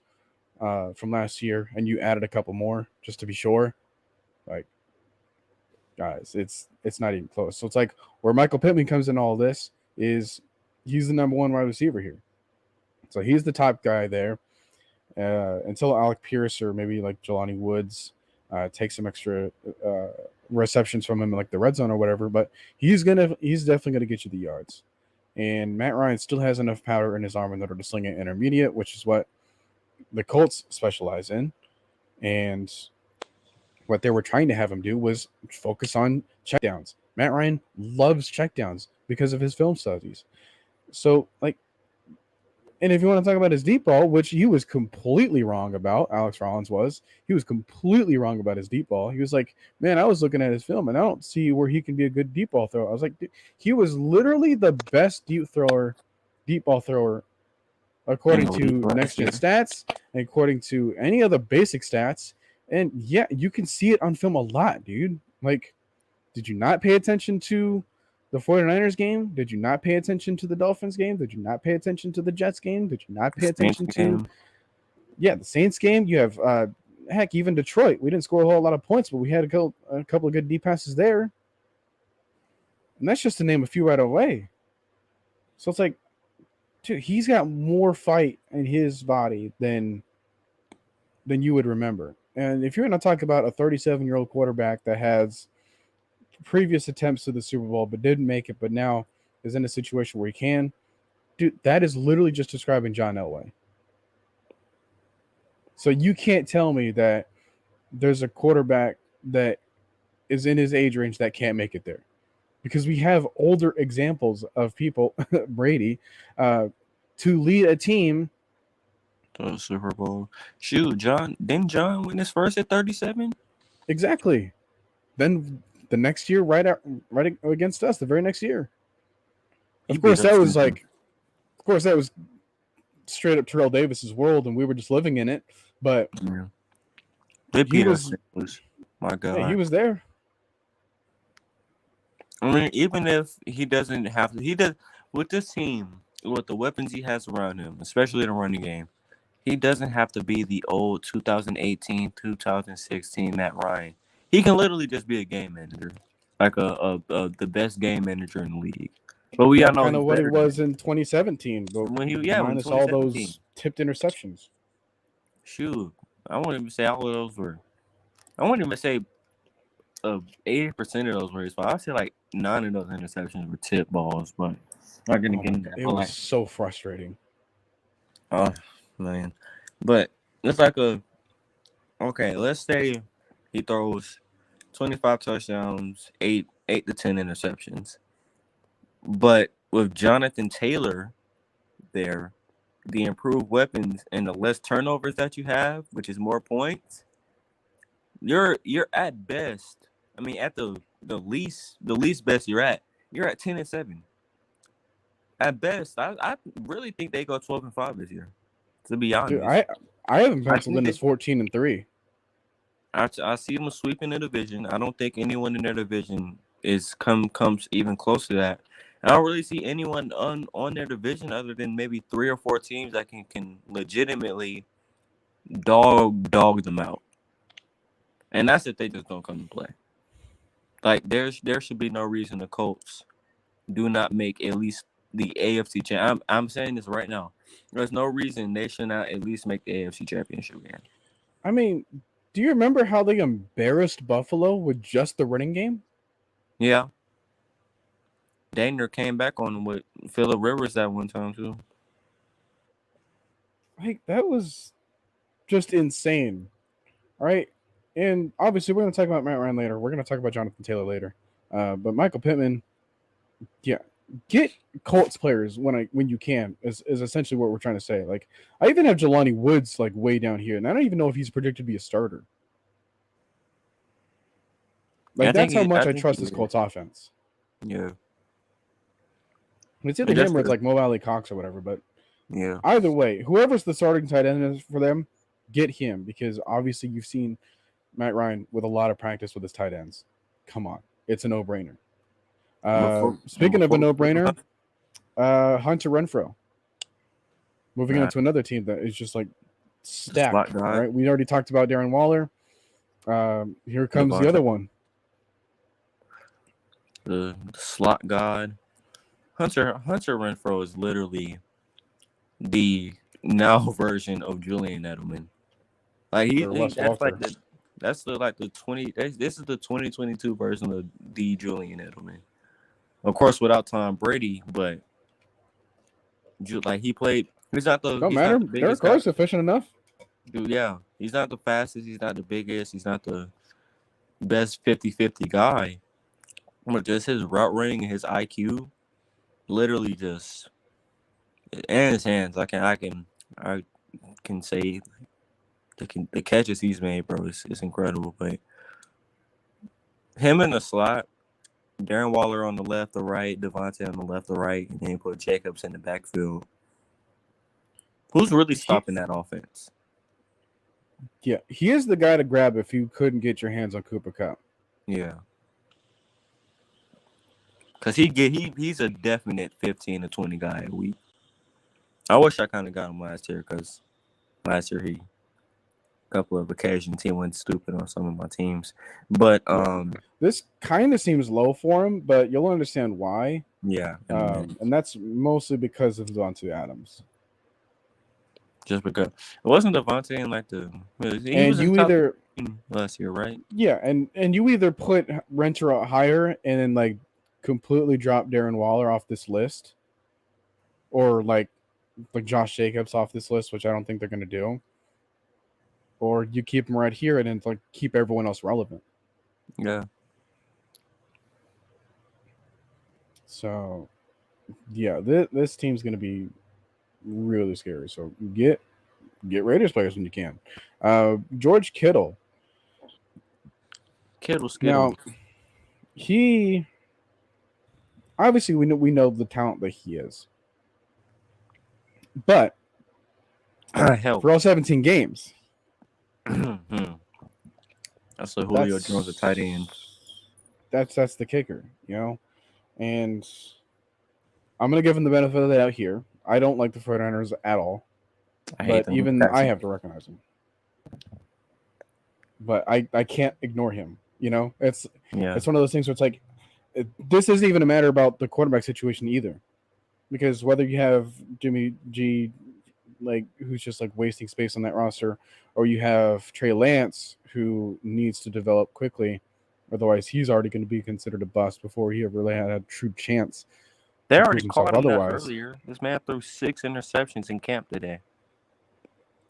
from last year, and you added a couple more just to be sure. Like, guys, it's not even close. So it's like where Michael Pittman comes in all this is he's the number 1 wide receiver here. So he's the top guy there until Alec Pierce or maybe like Jelani Woods take some extra receptions from him in like the red zone or whatever. But he's definitely gonna get you the yards. And Matt Ryan still has enough power in his arm in order to sling it intermediate, which is what the Colts specialize in. And what they were trying to have him do was focus on checkdowns. Matt Ryan loves checkdowns because of his film studies. So, like, and if you want to talk about his deep ball, which he was completely wrong about, Alex Rollins was. He was completely wrong about his deep ball. He was like, man, I was looking at his film, and I don't see where he can be a good deep ball thrower. I was like, he was literally the best deep ball thrower, according to next-gen stats, and according to any other basic stats. And, yeah, you can see it on film a lot, dude. Like, did you not pay attention to the 49ers game? Did you not pay attention to the Dolphins game? Did you not pay attention to the Jets game? Did you not pay attention to the Saints game? You have heck, even Detroit. We didn't score a whole lot of points, but we had a couple of good deep passes there. And that's just to name a few right away. So it's like, dude, he's got more fight in his body than you would remember. And if you're going to talk about a 37-year-old quarterback that has previous attempts to the Super Bowl but didn't make it, but now is in a situation where he can, dude, that is literally just describing John Elway. So you can't tell me that there's a quarterback that is in his age range that can't make it there, because we have older examples of people, Brady, to lead a team to the Super Bowl. Shoot, didn't John win his first at 37? Exactly. Then the next year, right against us, the very next year. Of course, that was straight up Terrell Davis's world, and we were just living in it. But he was my God. Yeah, he was there. I mean, even if he doesn't have to, he does with this team, with the weapons he has around him, especially in the running game. He doesn't have to be the old 2018, 2016 Matt Ryan. He can literally just be a game manager, like the best game manager in the league. But we all know kind of what he was in 2017. But minus all those tipped interceptions. Shoot, I wouldn't even say all of those were. I wouldn't even say 80% of those were his fault. I'd say like 9 of those interceptions were tip balls, but not gonna get into that. It was so frustrating. Oh man, but it's like okay. Let's say he throws 25 touchdowns, 8 to 10 interceptions, but with Jonathan Taylor there, the improved weapons and the less turnovers that you have, which is more points, you're at best. I mean, at the least best you're at 10-7. At best, I really think they go 12-5 this year. To be honest, dude, I haven't penciled in this 14-3. I see them sweeping the division. I don't think anyone in their division comes even close to that. I don't really see anyone on their division other than maybe 3 or 4 teams that can legitimately dog them out. And that's if they just don't come to play. Like there should be no reason the Colts do not make at least the AFC championship. I'm saying this right now. There's no reason they should not at least make the AFC championship game. I mean, do you remember how they embarrassed Buffalo with just the running game? Yeah. Daniel came back on with Phillip Rivers that one time too. Like, that was just insane. All right. And obviously we're going to talk about Matt Ryan later. We're going to talk about Jonathan Taylor later. But Michael Pittman, yeah, get Colts players when you can is essentially what we're trying to say. Like I even have Jelani Woods like way down here, and I don't even know if he's predicted to be a starter. Like that's how much I trust this Colts offense. Yeah. It's either him or it's like Mo Alley Cox or whatever, but yeah. Either way, whoever's the starting tight end is for them, get him because obviously you've seen Matt Ryan with a lot of practice with his tight ends. Come on, it's a no-brainer. Speaking of a no-brainer, Hunter Renfro moving on to another team that is just like stacked. Right, we already talked about Darren Waller. Here comes the other one, the slot god. Hunter Renfro is literally the now version of Julian Edelman. Like this is the 2022 version of the Julian Edelman. Of course, without Tom Brady, but like he played. He's not the. Don't matter. Derek Carr's efficient enough. Dude, yeah, he's not the fastest. He's not the biggest. He's not the best 50-50 guy. But just his route running and his IQ, literally just, and his hands. I can say the catches he's made, bro, is incredible. But him in the slot, Darren Waller on the left or right, Devontae on the left or right, and then you put Jacobs in the backfield. Who's really stopping that offense? Yeah, he is the guy to grab if you couldn't get your hands on Cooper Kupp. Yeah. Because he's a definite 15 to 20 guy a week. I wish I kind of got him last year because last year a couple of occasions he went stupid on some of my teams. But this kind of seems low for him, but you'll understand why. Yeah. And that's mostly because of Devontae Adams. Just because it wasn't Devontae in like the last year, right? Yeah, and you either put Renfro higher and then like completely drop Darren Waller off this list, or like Josh Jacobs off this list, which I don't think they're going to do, or you keep him right here and then like keep everyone else relevant. Yeah. So, yeah, this team's going to be really scary. So get Raiders players when you can. George Kittle. Now, he obviously we know the talent that he is, but for all 17 games, that's a Julio Jones, a tight end. That's the kicker, you know. And I'm gonna give him the benefit of the doubt here. I don't like the 49ers at all, but even I have to recognize him. But I can't ignore him. You know, it's one of those things where it's like, this isn't even a matter about the quarterback situation either, because whether you have Jimmy G, like who's just like wasting space on that roster, or you have Trey Lance who needs to develop quickly, otherwise he's already going to be considered a bust before he ever really had a true chance. They already caught him earlier. This man threw 6 interceptions in camp today.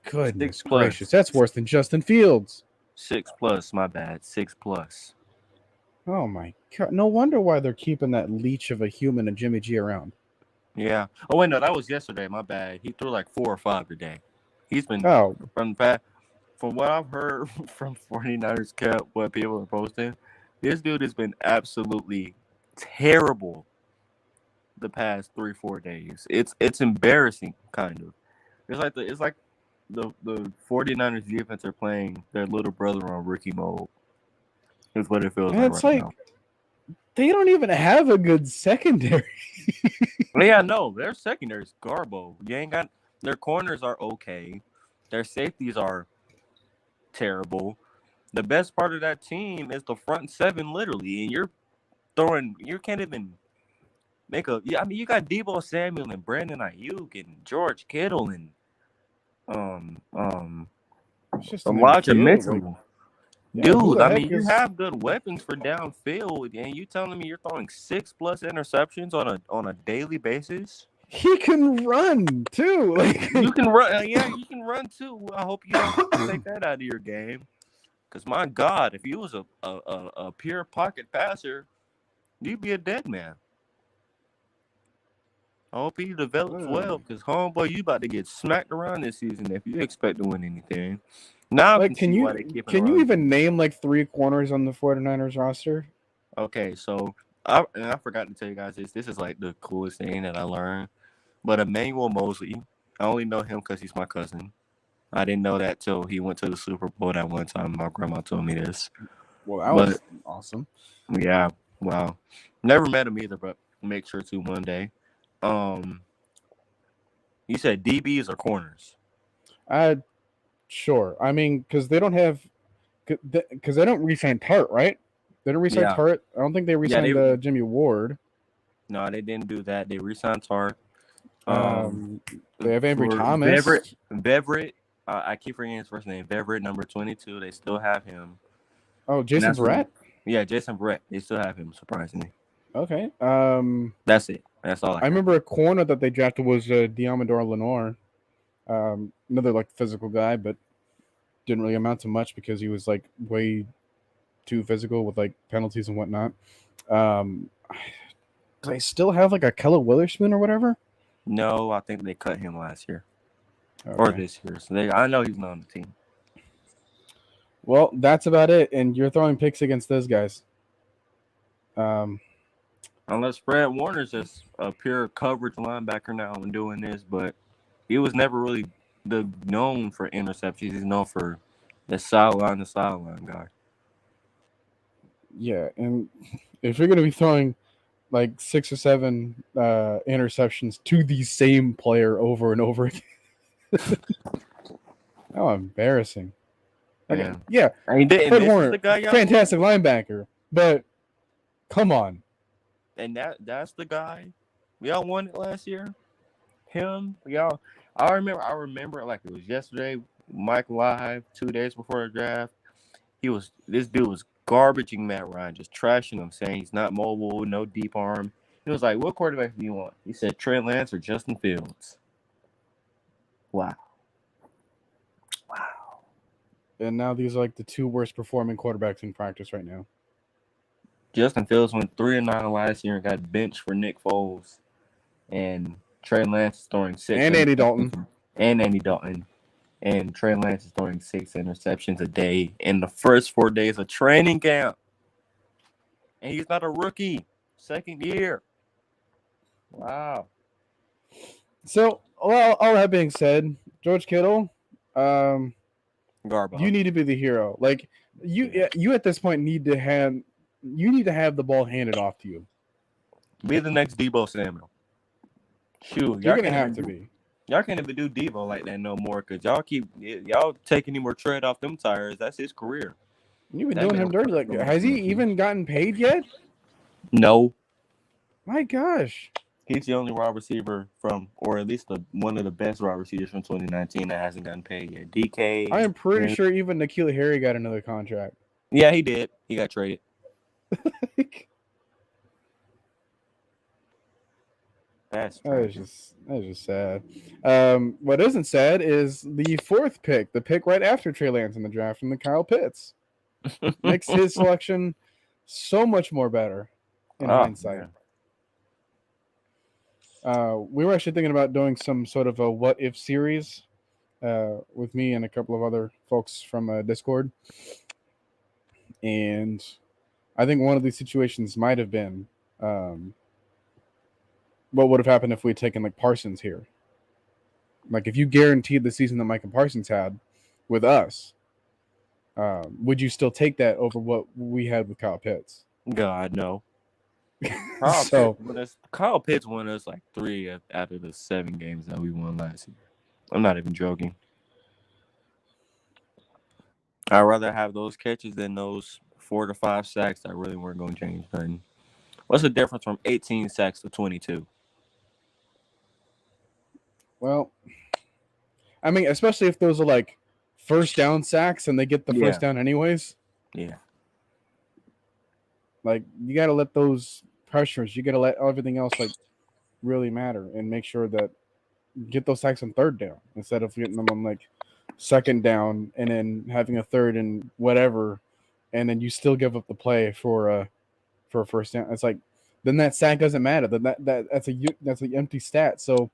Goodness gracious, that's worse than Justin Fields. 6+, my bad. 6+. Oh my God! No wonder why they're keeping that leech of a human and Jimmy G around. Yeah. Oh wait, no, that was yesterday. My bad. He threw like 4 or 5 today. He's been from what I've heard from 49ers camp, what people are posting. This dude has been absolutely terrible the past 3-4 days. It's embarrassing, kind of. It's like the 49ers defense are playing their little brother on rookie mode. Is what it feels like. It's like now. They don't even have a good secondary. Yeah, no, their secondary is garbo. You ain't got their corners are okay. Their safeties are terrible. The best part of that team is the front 7, literally, and you can't even make a. Yeah, I mean, you got Devos Samuel and Brandon Ayuk and George Kittle and Elijah Mitchell. Dude, I mean, you have good weapons for downfield, and you telling me you're throwing 6+ interceptions on a daily basis? He can run too. Like you can run, yeah, you can run too. I hope you don't take that out of your game, because my God, if he was a pure pocket passer, you'd be a dead man. I hope he develops well, because homeboy, you about to get smacked around this season if you expect to win anything. Now I can see why they keep it can you around. even name like 3 corners on the 49ers roster? Okay, so I forgot to tell you guys this. This is like the coolest thing that I learned. But Emmanuel Mosley, I only know him because he's my cousin. I didn't know that till he went to the Super Bowl that one time. My grandma told me this. Well, that was awesome. Yeah, wow. Never met him either, but make sure to one day. You said DBs or corners? Sure. I mean, because they don't have, because they don't re-sign Tart, right? They don't re-sign Tart. I don't think they re-signed Jimmy Ward. No, they didn't do that. They re-signed Tart. They have Avery Thomas. Beverett. I keep forgetting his first name. Beverett, number 22. They still have him. Oh, Jason Verrett? Yeah, Jason Verrett. They still have him, surprisingly. Okay. That's it. That's all. I remember a corner that they drafted was Deommodore Lenoir. Another like physical guy, but didn't really amount to much because he was like way too physical with like penalties and whatnot. Do they still have like a Keller Witherspoon or whatever? No, I think they cut him last year or this year. So I know he's not on the team. Well, that's about it. And you're throwing picks against those guys. Unless Fred Warner's just a pure coverage linebacker now and doing this, but he was never really known for interceptions. He's known for the sideline guy. Yeah, and if you're going to be throwing like 6 or 7 interceptions to the same player over and over again, how embarrassing. Okay, yeah. Fred Warner, fantastic linebacker, but come on. And that's the guy. Y'all won it last year. Him, y'all. I remember like it was yesterday. Mike Live 2 days before the draft. This dude was garbaging Matt Ryan, just trashing him, saying he's not mobile, no deep arm. He was like, "What quarterback do you want?" He said, "Trey Lance or Justin Fields." Wow. And now these are like the 2 worst performing quarterbacks in practice right now. Justin Fields went 3-9 last year and got benched for Nick Foles. And Trey Lance is throwing 6. And Andy Dalton. And Trey Lance is throwing 6 interceptions a day in the first 4 days of training camp. And he's not a rookie. Second year. Wow. So, well, all that being said, George Kittle, Garbage. You need to be the hero. Like you at this point need to have the ball handed off to you. Be the next Devos Samuel. Shoot, you're gonna have to be. Y'all can't even do Devo like that no more because y'all taking any more tread off them tires. That's his career. You've been doing him dirty. Like, has he even gotten paid yet? No. My gosh. He's the only wide receiver or at least one of the best wide receivers from 2019 that hasn't gotten paid yet. DK. I am pretty sure even N'Keal Harry got another contract. Yeah, he did. He got traded. That is just sad. What isn't sad is the 4th pick, the pick right after Trey Lance in the draft, from the Kyle Pitts. Makes his selection so much more better in hindsight. Man. We were actually thinking about doing some sort of a what if series with me and a couple of other folks from Discord. And I think one of these situations might have been what would have happened if we had taken like Parsons here. Like if you guaranteed the season that Micah Parsons had with us, would you still take that over what we had with Kyle Pitts? God, no. Kyle Pitts won us like 3 out of the 7 games that we won last year. I'm not even joking. I'd rather have those catches than those 4 to 5 sacks that really weren't going to change nothing. What's the difference from 18 sacks to 22? Well, I mean, especially if those are like first down sacks and they get the first down anyways. Yeah. Like, you got to let those pressures, you got to let everything else, like, really matter and make sure that get those sacks on 3rd down instead of getting them on, like, 2nd down and then having a 3rd and whatever, and then you still give up the play for a first down. It's like, then that sack doesn't matter. That's an empty stat. So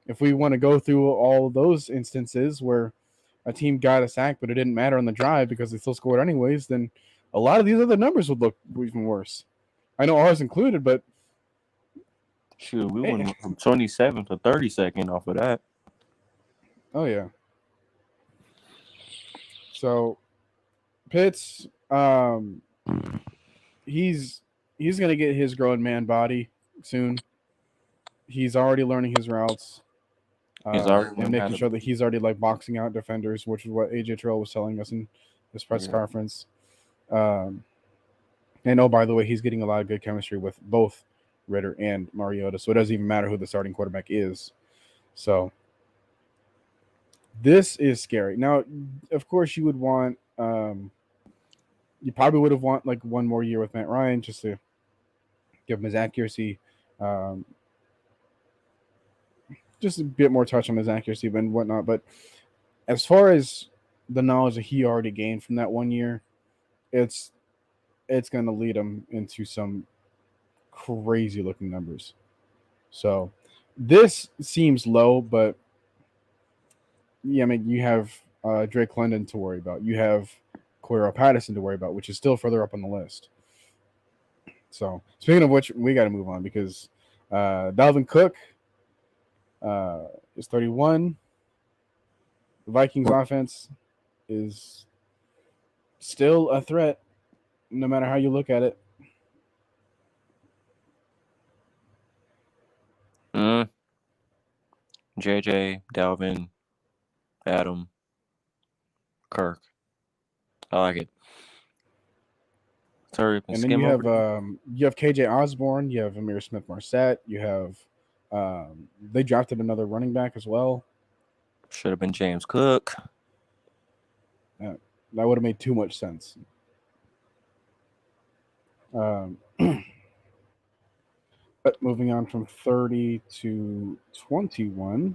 if we want to go through all of those instances where a team got a sack but it didn't matter on the drive because they still scored anyways, then a lot of these other numbers would look even worse. I know ours included, but shoot, we went from 27 to 32nd off of that. Oh yeah. So Pitts, he's gonna get his grown man body soon. He's already learning his routes. He's already and making sure that he's already like boxing out defenders, which is what AJ Terrell was telling us in his press conference. And oh, by the way, he's getting a lot of good chemistry with both Ritter and Mariota, so it doesn't even matter who the starting quarterback is. So this is scary. Now, of course, you would want you probably would have want like one more year with Matt Ryan just to give him his accuracy. Just a bit more touch on his accuracy and whatnot. But as far as the knowledge that he already gained from that 1 year, it's going to lead him into some crazy looking numbers. So this seems low, but yeah, I mean, you have Drake London to worry about. You have Cordero Patterson to worry about, which is still further up on the list. So speaking of which, we got to move on because Dalvin Cook is 31. The Vikings offense is still a threat, no matter how you look at it. JJ, Dalvin, Adam, Kirk. I like it. Sorry, and then you have KJ Osborne, you have Amir Smith-Marset, you have they drafted another running back as well. Should have been James Cook. That would have made too much sense. But moving on from 30 to 21,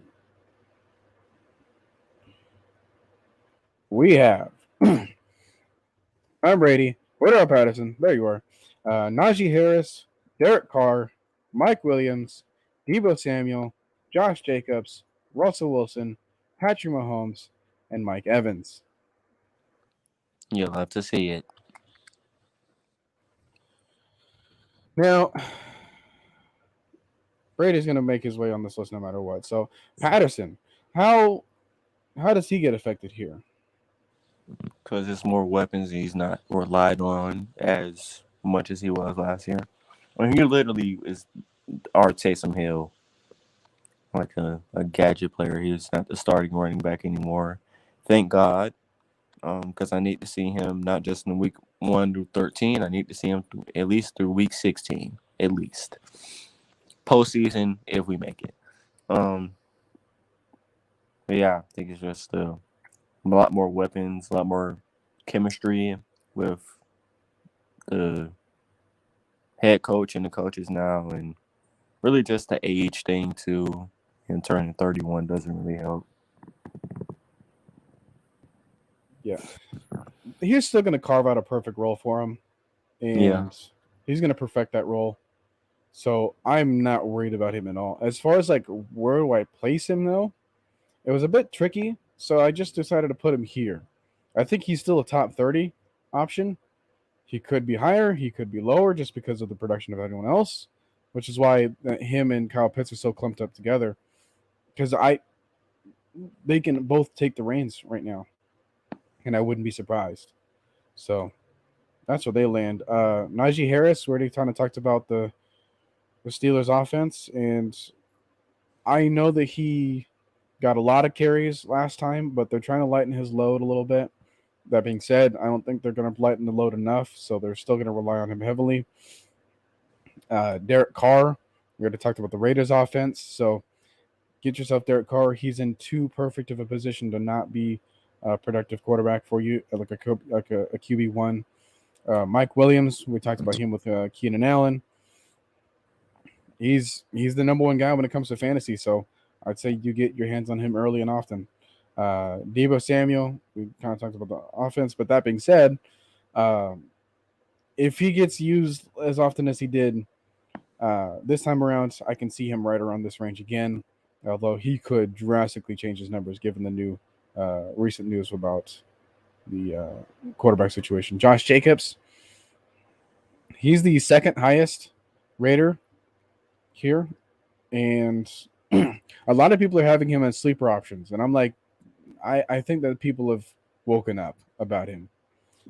we have I'm Brady, Cordero Patterson, there you are, Najee Harris, Derek Carr, Mike Williams, Devos Samuel, Josh Jacobs, Russell Wilson, Patrick Mahomes, and Mike Evans. You'll have to see it. Now, Brady's going to make his way on this list no matter what. So, Patterson, how does he get affected here? Because it's more weapons. He's not relied on as much as he was last year. I mean, he literally is our Taysom Hill, like a gadget player. He's not the starting running back anymore. Thank God, because I need to see him not just in week 1 through 13. I need to see him at least through week 16, at least. Postseason, if we make it. But yeah, I think it's just a lot more weapons, a lot more chemistry with the head coach and the coaches now, and really just the age thing too. Him turning 31 doesn't really help. Yeah. He's still going to carve out a perfect role for him, and he's going to perfect that role. So I'm not worried about him at all. As far as like where do I place him though, it was a bit tricky. So I just decided to put him here. I think he's still a top 30 option. He could be higher, he could be lower, just because of the production of everyone else, which is why him and Kyle Pitts are so clumped up together. Because they can both take the reins right now, and I wouldn't be surprised. So that's where they land. Najee Harris, we already kind of talked about the Steelers offense, and I know that he got a lot of carries last time, but they're trying to lighten his load a little bit. That being said, I don't think they're going to lighten the load enough, so they're still going to rely on him heavily. Derek Carr, we already talked about the Raiders offense, so get yourself Derek Carr. He's in too perfect of a position to not be a productive quarterback for you, like a QB1. Mike Williams, we talked about him with Keenan Allen. He's the number one guy when it comes to fantasy, so I'd say you get your hands on him early and often. Devos Samuel, we kind of talked about the offense, but that being said, if he gets used as often as he did This time around, I can see him right around this range again, although he could drastically change his numbers given the new recent news about the quarterback situation. Josh Jacobs, he's the second highest rater here, and a lot of people are having him as sleeper options, and I'm like, I think that people have woken up about him.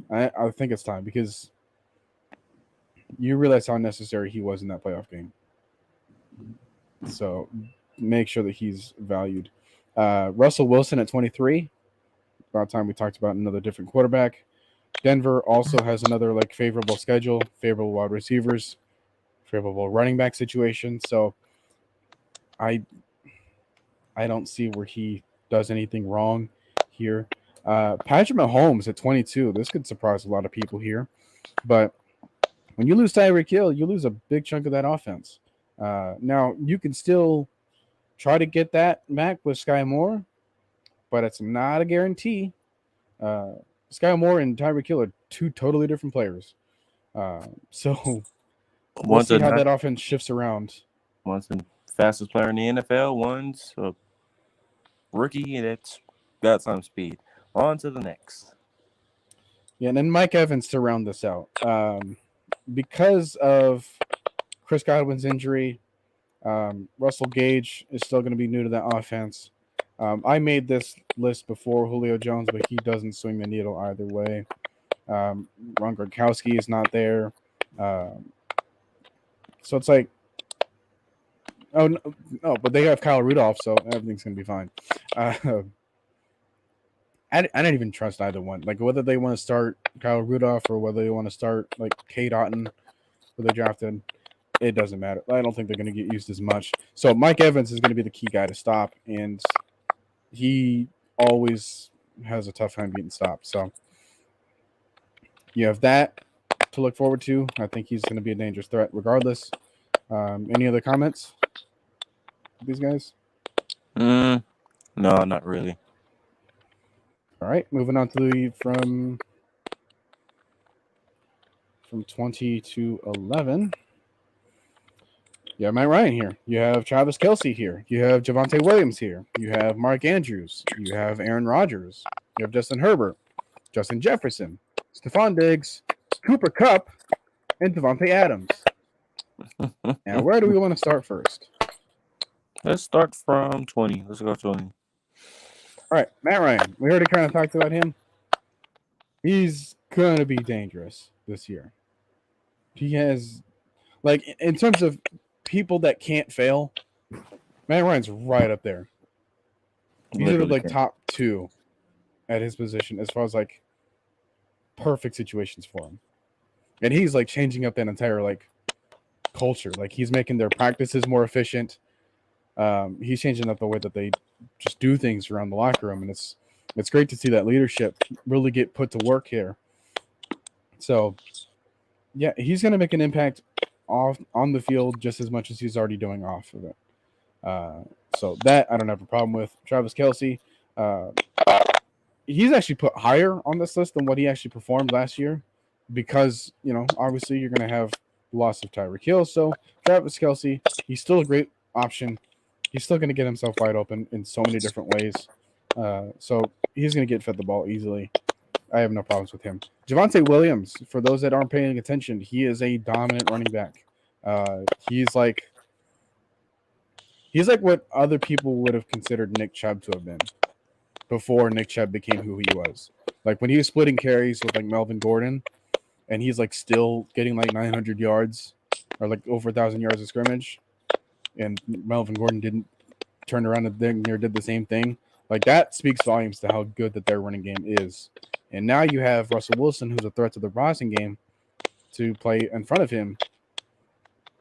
I think it's time because you realize how necessary he was in that playoff game. So make sure that he's valued. Russell Wilson at 23. About time we talked about another different quarterback. Denver also has another like favorable schedule, favorable wide receivers, favorable running back situation. So I don't see where he does anything wrong here. Patrick Mahomes at 22. This could surprise a lot of people here. But when you lose Tyreek Hill, you lose a big chunk of that offense. Now, you can still try to get that back with Sky Moore, but it's not a guarantee. Sky Moore and Tyreek Hill are two totally different players. So we'll see how that offense shifts around. One's the fastest player in the NFL. One's a rookie that's got some speed. On to the next. Yeah, and then Mike Evans to round this out. Because of Chris Godwin's injury, Russell Gage is still going to be new to that offense. I made this list before Julio Jones, but he doesn't swing the needle either way. Ron Gronkowski is not there. So it's like, oh, no, but they have Kyle Rudolph, so everything's going to be fine. I don't even trust either one. Like, whether they want to start Kyle Rudolph or whether they want to start, like, Cade Otton, who they drafted, it doesn't matter. I don't think they're going to get used as much. So Mike Evans is going to be the key guy to stop, and he always has a tough time getting stopped. So you have that to look forward to. I think he's going to be a dangerous threat regardless. Any other comments? These guys? No, not really. All right, moving on to from 20 to 11. You have Matt Ryan here. You have Travis Kelsey here. You have Javonte Williams here. You have Mark Andrews. You have Aaron Rodgers. You have Justin Herbert, Justin Jefferson, Stephon Diggs, Cooper Kupp, and Devontae Adams. Now, where do we want to start first? Let's start from 20. Let's go 20. All right, Matt Ryan. We already kind of talked about him. He's going to be dangerous this year. He has, like, in terms of people that can't fail, Matt Ryan's right up there. He's sort of like top 2 at his position as far as, like, perfect situations for him. And he's, like, changing up that entire, like, culture. Like, he's making their practices more efficient. He's changing up the way that they just do things around the locker room, and it's great to see that leadership really get put to work here. So, yeah, he's going to make an impact on the field just as much as he's already doing off of it. So that I don't have a problem with. Travis Kelsey, he's actually put higher on this list than what he actually performed last year because, you know, obviously you're going to have the loss of Tyreek Hill. So Travis Kelsey, he's still a great option. He's still going to get himself wide open in so many different ways. So he's going to get fed the ball easily. I have no problems with him. Javonte Williams, for those that aren't paying attention, he is a dominant running back. He's like what other people would have considered Nick Chubb to have been before Nick Chubb became who he was. Like when he was splitting carries with like Melvin Gordon, and he's like still getting like 900 yards or like over 1,000 yards of scrimmage, and Melvin Gordon didn't turn around and did the same thing. Like that speaks volumes to how good that their running game is. And now you have Russell Wilson, who's a threat to the passing game, to play in front of him.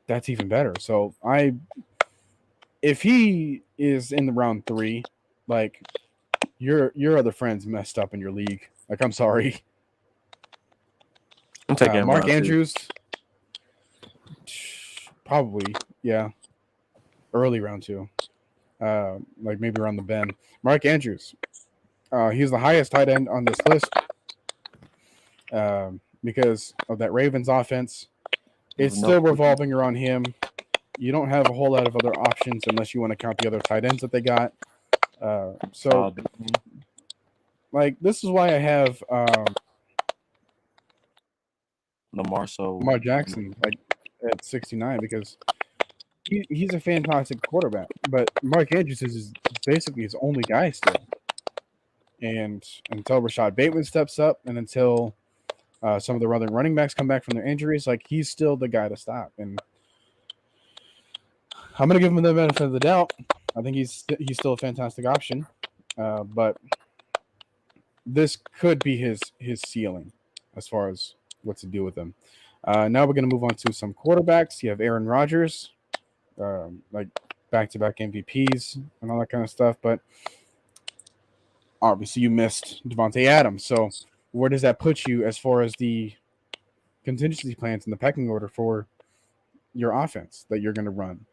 That's even better. So if he is in the round 3, like your other friends messed up in your league. Like I'm sorry. I'm taking Mark Andrews. Probably, yeah. Early round 2. Like maybe around the bend. Mark Andrews. He's the highest tight end on this list because of that Ravens offense. It's still revolving around him. you don't have a whole lot of other options unless you want to count the other tight ends that they got. So, like, this is why I have Lamar Jackson like at 69 because he's a fantastic quarterback, but Mark Andrews is basically his only guy still. And until Rashad Bateman steps up, and until some of the other running backs come back from their injuries, like he's still the guy to stop. And I'm gonna give him the benefit of the doubt. I think he's still a fantastic option, but this could be his ceiling as far as what to do with him. Now we're gonna move on to some quarterbacks. You have Aaron Rodgers, like back-to-back MVPs and all that kind of stuff, but obviously you missed Devontae Adams. So where does that put you as far as the contingency plans in the pecking order for your offense that you're going to run?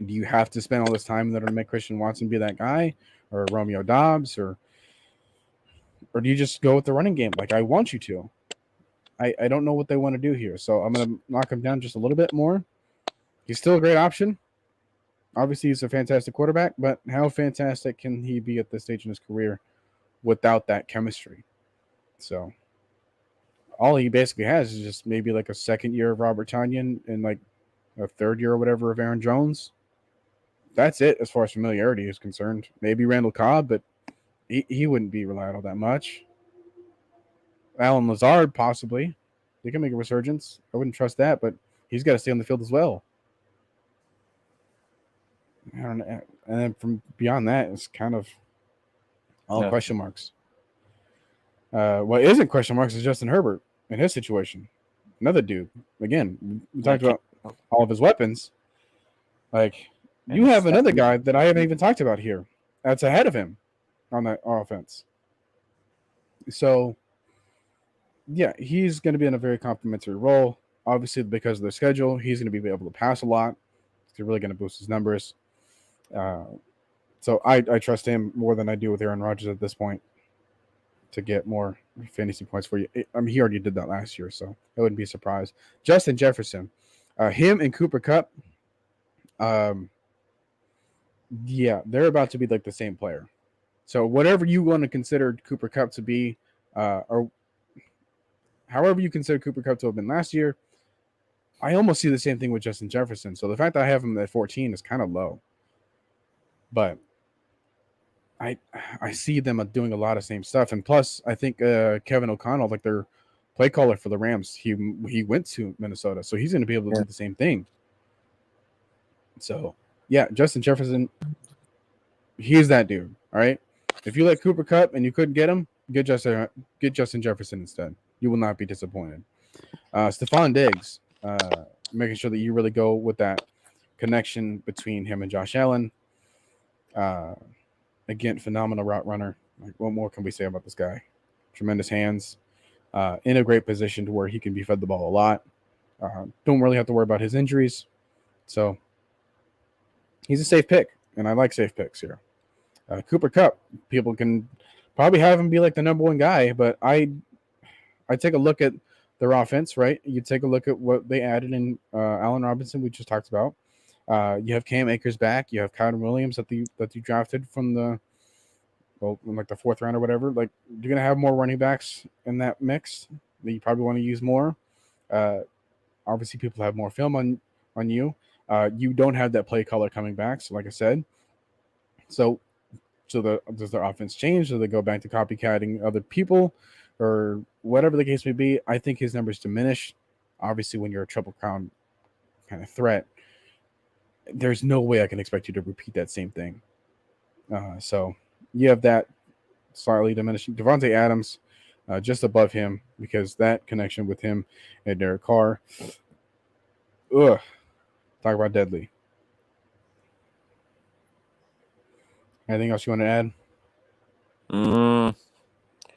Do you have to spend all this time in order to make Christian Watson be that guy, or Romeo Dobbs, or do you just go with the running game like I want you to? I don't know what they want to do here, so I'm going to knock him down just a little bit more. He's still a great option. Obviously, he's a fantastic quarterback, but how fantastic can he be at this stage in his career without that chemistry? So all he basically has is just maybe like a second year of Robert Tonyan and like a third year or whatever of Aaron Jones. That's it as far as familiarity is concerned. Maybe Randall Cobb, but he wouldn't be relied on that much. Alan Lazard, possibly. He can make a resurgence. I wouldn't trust that, but he's got to stay on the field as well. I don't know. And then from beyond that, it's kind of all question marks. What isn't question marks is Justin Herbert and his situation. Another dude. Again, we talked about all of his weapons. Like, you have another guy that I haven't even talked about here that's ahead of him on that offense. So, yeah, he's going to be in a very complimentary role. Obviously, because of their schedule, he's going to be able to pass a lot. He's really going to boost his numbers. So I trust him more than I do with Aaron Rodgers at this point to get more fantasy points for you. I mean, he already did that last year, so I wouldn't be surprised. Justin Jefferson, him and Cooper Kupp, yeah, they're about to be like the same player. So whatever you want to consider Cooper Kupp to be, or however you consider Cooper Kupp to have been last year, I almost see the same thing with Justin Jefferson. So the fact that I have him at 14 is kind of low. But I see them doing a lot of same stuff. And plus, I think Kevin O'Connell, like their play caller for the Rams, he went to Minnesota. So he's going to be able to do the same thing. So, yeah, Justin Jefferson, he's that dude, all right? If you like Cooper Kupp and you couldn't get him, get Justin Jefferson instead. You will not be disappointed. Stephon Diggs, making sure that you really go with that connection between him and Josh Allen. Again, phenomenal route runner. Like, what more can we say about this guy? Tremendous hands, in a great position to where he can be fed the ball a lot. Don't really have to worry about his injuries. So he's a safe pick, and I like safe picks here. Cooper Kupp, people can probably have him be like the number one guy, but I take a look at their offense, right? You take a look at what they added in Allen Robinson, we just talked about. You have Cam Akers back. You have Kyron Williams that you drafted from the fourth round or whatever. Like, you're gonna have more running backs in that mix that you probably want to use more. Obviously, people have more film on you. You don't have that play caller coming back. So, like I said, does their offense change? Do they go back to copycatting other people, or whatever the case may be? I think his numbers diminish. Obviously, when you're a triple crown kind of threat, there's no way I can expect you to repeat that same thing. So you have that slightly diminishing. Devontae Adams, just above him, because that connection with him and Derek Carr. Talk about deadly. Anything else you want to add? I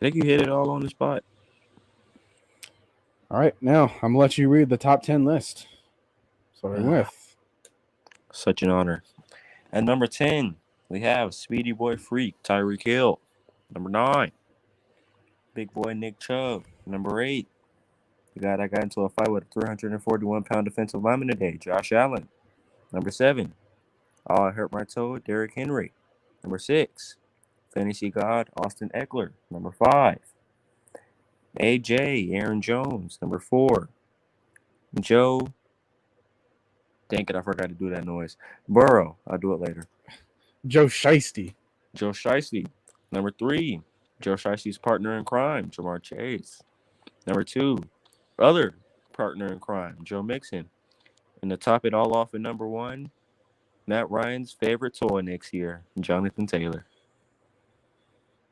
think you hit it all on the spot. All right, now I'm going to let you read the top 10 list. Starting with. Such an honor. At number 10, we have Speedy Boy Freak, Tyreek Hill. Number 9, Big Boy Nick Chubb. Number 8, the guy that got into a fight with a 341-pound defensive lineman today, Josh Allen. Number 7, I hurt my toe, Derrick Henry. Number 6, fantasy god, Austin Eckler. Number 5, AJ, Aaron Jones. Number 4, Joe. Dang it, I forgot to do that noise. Burrow. I'll do it later. Joe Shiesty. Joe Shiesty. Number 3, Joe Shiesty's partner in crime, Jamar Chase. Number 2, other partner in crime, Joe Mixon. And to top it all off at number 1, Matt Ryan's favorite toy next year, Jonathan Taylor.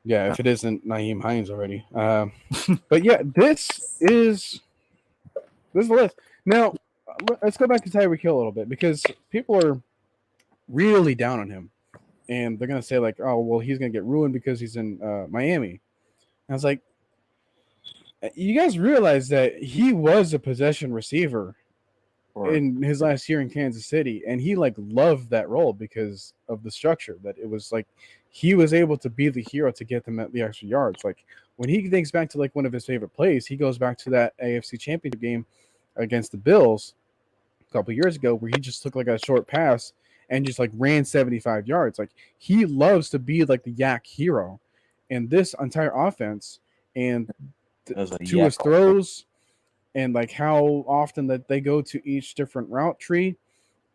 Yeah, if it isn't Naeem Hines already. But yeah, this is the list. Now, let's go back to Tyreek Hill a little bit because people are really down on him. And they're going to say, like, oh, well, he's going to get ruined because he's in Miami. And I was like, you guys realize that he was a possession receiver in his last year in Kansas City, and he like loved that role because of the structure. That it was like he was able to be the hero to get them at the extra yards. Like when he thinks back to like one of his favorite plays, he goes back to that AFC Championship game against the Bills a couple years ago, where he just took like a short pass and just like ran 75 yards. Like he loves to be like the yak hero, and this entire offense and to his throws. And like how often that they go to each different route tree,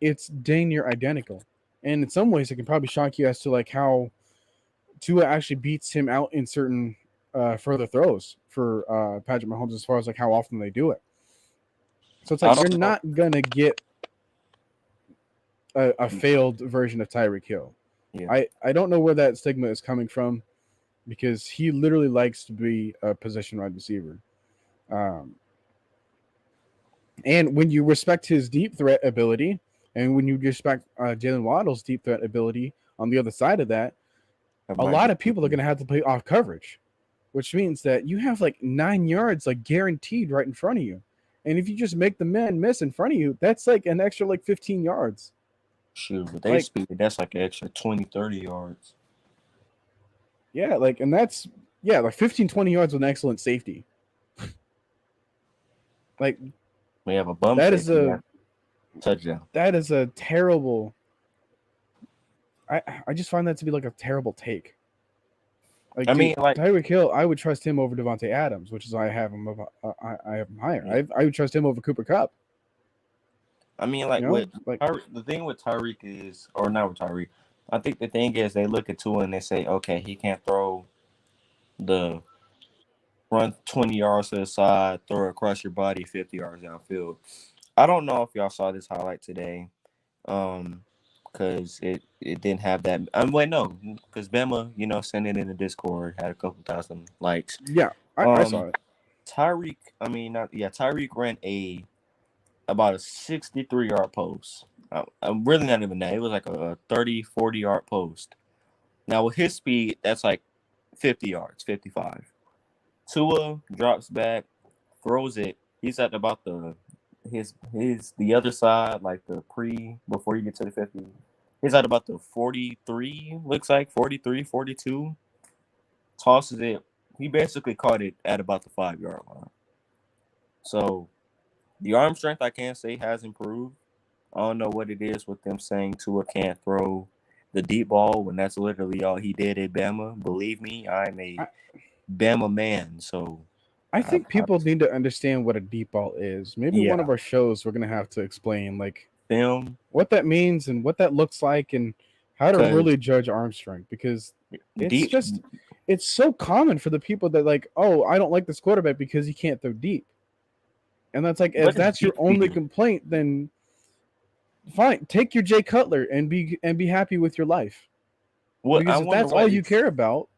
it's dang near identical. And in some ways, it can probably shock you as to like how Tua actually beats him out in certain further throws for Patrick Mahomes as far as like how often they do it. So it's like you're not gonna get a failed version of Tyreek Hill. Yeah. I don't know where that stigma is coming from because he literally likes to be a possession wide receiver. And when you respect his deep threat ability, and when you respect Jaylen Waddle's deep threat ability on the other side of that, a lot of people are going to have to play off coverage, which means that you have like 9 yards like guaranteed right in front of you. And if you just make the man miss in front of you, that's like an extra like 15 yards. Shoot, but they speed, that's like an extra 20, 30 yards. Yeah, like, and that's, like 15, 20 yards with an excellent safety. Like, we have a bump. That is a touchdown. That is a terrible. I just find that to be like a terrible take. Like, like Tyreek Hill, I would trust him over Devontae Adams, which is why I have him. I have him higher. Yeah. I would trust him over Cooper Kupp. I mean, like, the thing with Tyreek is, or not with Tyreek. I think the thing is they look at Tua and they say, okay, he can't throw the run 20 yards to the side, throw it across your body 50 yards downfield. I don't know if y'all saw this highlight today because it didn't have that. No, because Bama, sent it in the Discord, had a couple thousand likes. Yeah, I saw it. Tyreek ran about a 63-yard post. I'm really not even that. It was like a 30, 40-yard post. Now, with his speed, that's like 50 yards, 55. Tua drops back, throws it. He's at about the other side, like before you get to the 50. He's at about the 43, looks like 43, 42. Tosses it. He basically caught it at about the 5-yard line. So the arm strength, I can't say has improved. I don't know what it is with them saying Tua can't throw the deep ball when that's literally all he did at Bama. Believe me, I'm a Bama man, so I think people need to understand what a deep ball is. Maybe one of our shows we're gonna have to explain like film what that means and what that looks like and how to really judge arm strength, because it's so common for the people that like, oh, I don't like this quarterback because he can't throw deep. And that's like, if that's your only complaint, then fine, take your Jay Cutler and be happy with your life. Because if that's all you care about,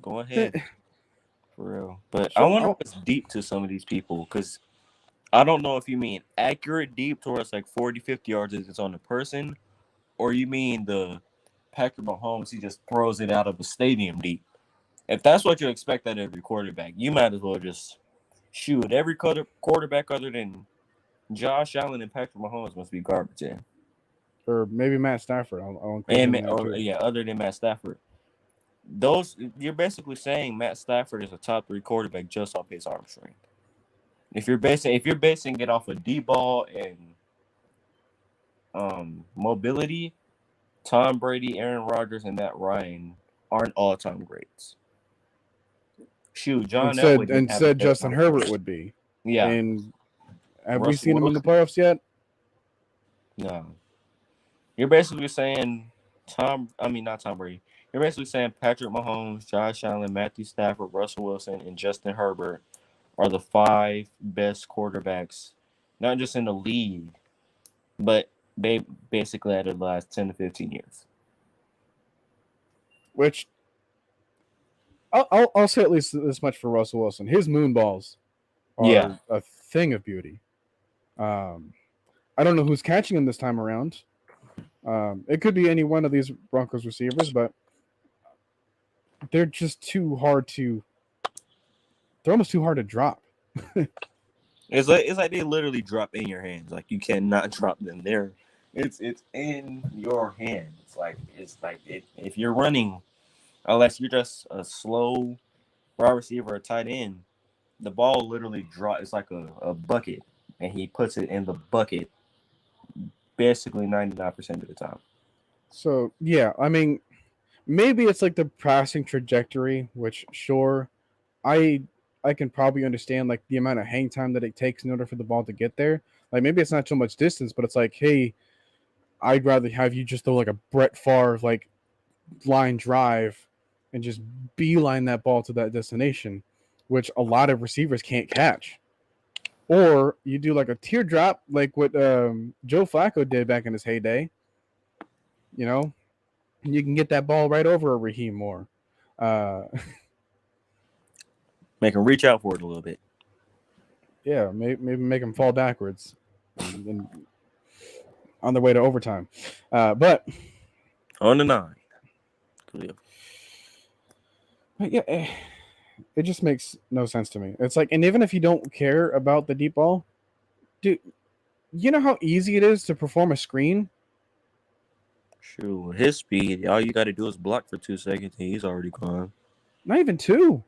go ahead. For real. But I wonder what's deep to some of these people, because I don't know if you mean accurate deep towards like 40, 50 yards as it's on the person, or you mean the Patrick Mahomes, he just throws it out of a stadium deep. If that's what you expect out of every quarterback, you might as well just shoot. Every quarterback other than Josh Allen and Patrick Mahomes must be garbage in. Or maybe Matt Stafford. Other than Matt Stafford. You're basically saying Matt Stafford is a top 3 quarterback just off his arm strength. If you're basing it off a deep ball and mobility, Tom Brady, Aaron Rodgers, and Matt Ryan aren't all-time greats. Shoot, John Elway didn't have a Instead, better Justin Herbert would be. Yeah. And have we Russell seen him in the Wilson? playoffs yet? No. You're basically saying not Tom Brady. You're basically saying Patrick Mahomes, Josh Allen, Matthew Stafford, Russell Wilson, and Justin Herbert are the 5 best quarterbacks, not just in the league, but they basically out of the last 10 to 15 years. Which I'll say at least this much for Russell Wilson. His moon balls are a thing of beauty. I don't know who's catching him this time around. It could be any one of these Broncos receivers, but they're just too hard to. They're almost too hard to drop. It's like they literally drop in your hands. Like you cannot drop them. It's in your hands. If you're running, unless you're just a slow wide receiver or tight end, the ball literally drops. It's like a bucket, and he puts it in the bucket basically 99% of the time. So, yeah, I mean, maybe it's like the passing trajectory, which, sure, I can probably understand, like, the amount of hang time that it takes in order for the ball to get there. Like, maybe it's not so much distance, but it's like, hey, I'd rather have you just throw, like, a Brett Favre, like, line drive and just beeline that ball to that destination, which a lot of receivers can't catch. Or you do, like, a teardrop, like what Joe Flacco did back in his heyday. You know, and you can get that ball right over a Raheem Moore. Make him reach out for it a little bit. Yeah, maybe make him fall backwards and on the way to overtime. But on the 9. But yeah, it just makes no sense to me. It's like, and even if you don't care about the deep ball, dude, you know how easy it is to perform a screen? Shoot, his speed, all you got to do is block for 2 seconds and he's already gone. Not even 2.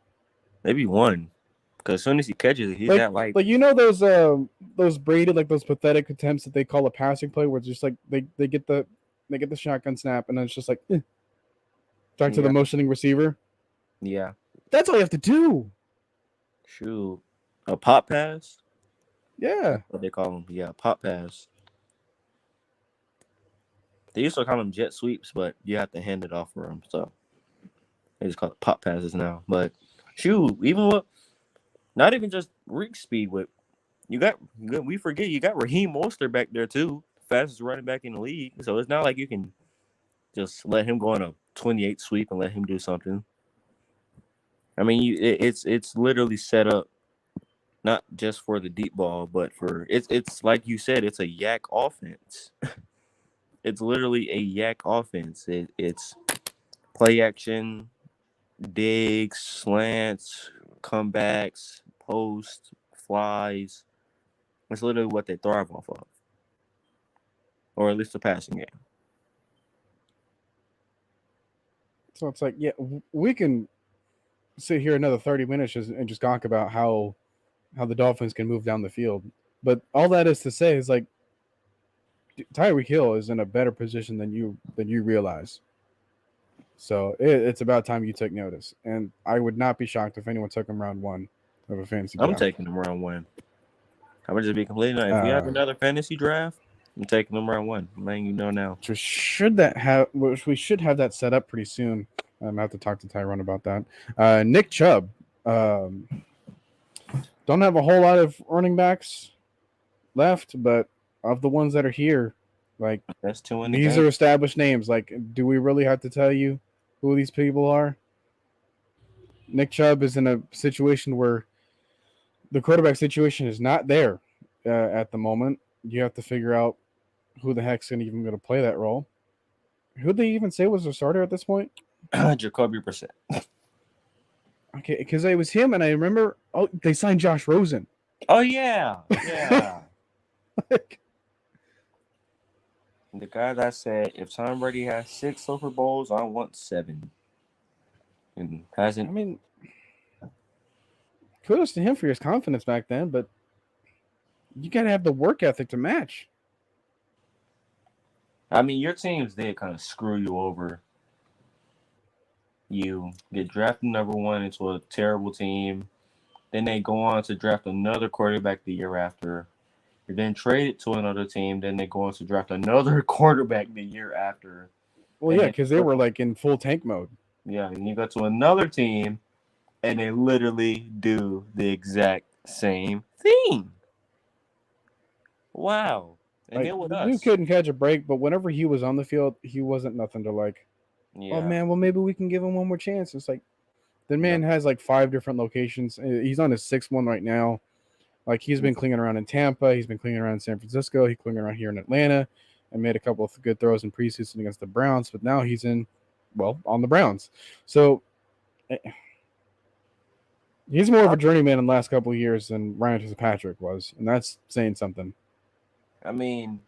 Maybe 1. Because as soon as he catches it, he's that light. Like, you know those braided, like those pathetic attempts that they call a passing play where it's just like they get the shotgun snap and then it's just like back to the motioning receiver? Yeah. That's all you have to do. Shoot. A pop pass? Yeah. That's what they call them. Yeah, pop pass. They used to call them jet sweeps, but you have to hand it off for them. So they just call it pop passes now. But shoot, even with not even just reach speed, with we forget you got Raheem Mostert back there too, fastest running back in the league. So it's not like you can just let him go on a 28 sweep and let him do something. I mean, it's literally set up not just for the deep ball, but for it's like you said, it's a yak offense. It's literally a yak offense. It's play action, digs, slants, comebacks, posts, flies. That's literally what they thrive off of, or at least the passing game. So it's like, yeah, we can sit here another 30 minutes and just talk about how the Dolphins can move down the field. But all that is to say is, like, Tyreek Hill is in a better position than you realize. So it's about time you took notice. And I would not be shocked if anyone took him round 1 of a fantasy draft. I'm taking him round 1. I'm going to just be completely honest. If we have another fantasy draft, I'm taking them round 1. I'm letting you know now. We should have that set up pretty soon. I'm going to have to talk to Tyrone about that. Nick Chubb. Don't have a whole lot of running backs left, but of the ones that are here, like, that's 2 in these are established names. Like, do we really have to tell you who these people are? Nick Chubb is in a situation where the quarterback situation is not there at the moment. You have to figure out who the heck's even going to play that role. Who they even say was their starter at this point? Jacoby Brissett. Okay, because it was him, and I remember they signed Josh Rosen. Oh, yeah. The guy that said, if Tom Brady has 6 Super Bowls, I want 7. And hasn't. I mean, kudos to him for his confidence back then, but you got to have the work ethic to match. I mean, your teams did kind of screw you over. You get drafted number one into a terrible team. Then they go on to draft another quarterback the year after. You're then traded to another team. Then they go on to draft another quarterback the year after. Well, And yeah, then because they were like in full tank mode. yeah, and you go to another team, and they literally do the exact same thing. Wow. And Like then with the dude us. couldn't catch a break, but whenever he was on the field, he wasn't nothing to like. Yeah. Oh man, well maybe we can give him one more chance. It's like the man No. has like 5 different locations. He's on his 6th one right now. Like he's been clinging around in Tampa, he's been clinging around in San Francisco, he's clinging around here in Atlanta, and made a couple of good throws in preseason against the Browns. But now he's on the Browns. So he's more of a journeyman in the last couple of years than Ryan Fitzpatrick was, and that's saying something. I mean,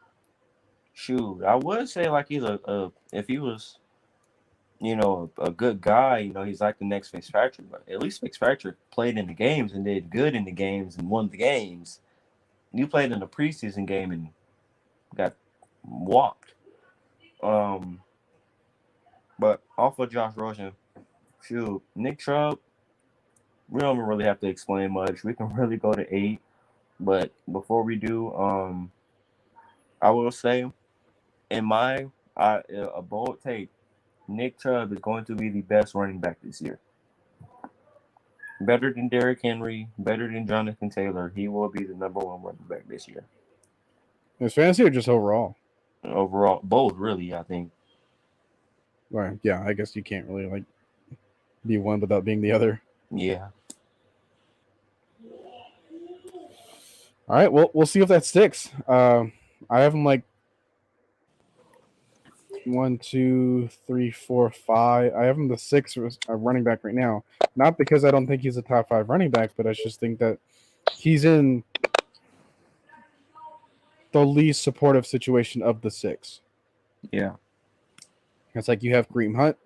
shoot, I would say like he's if he was, a good guy, he's like the next Fitzpatrick, but at least Fitzpatrick played in the games and did good in the games and won the games. You played in a preseason game and got whopped. But off of Josh Rosen, shoot, Nick Chubb, we don't really have to explain much. We can really go to 8. But before we do, I will say, a bold take, Nick Chubb is going to be the best running back this year. Better than Derrick Henry, better than Jonathan Taylor. He will be the number 1 running back this year. His fantasy or just overall? Overall, both really, I think. Right. Yeah, I guess you can't really like be one without being the other. Yeah. All right. Well, we'll see if that sticks. I have him like 1, 2, 3, 4, 5. I have him the 6th running back right now. Not because I don't think he's a top 5 running back, but I just think that he's in the least supportive situation of the 6. Yeah. It's like you have Kareem Hunt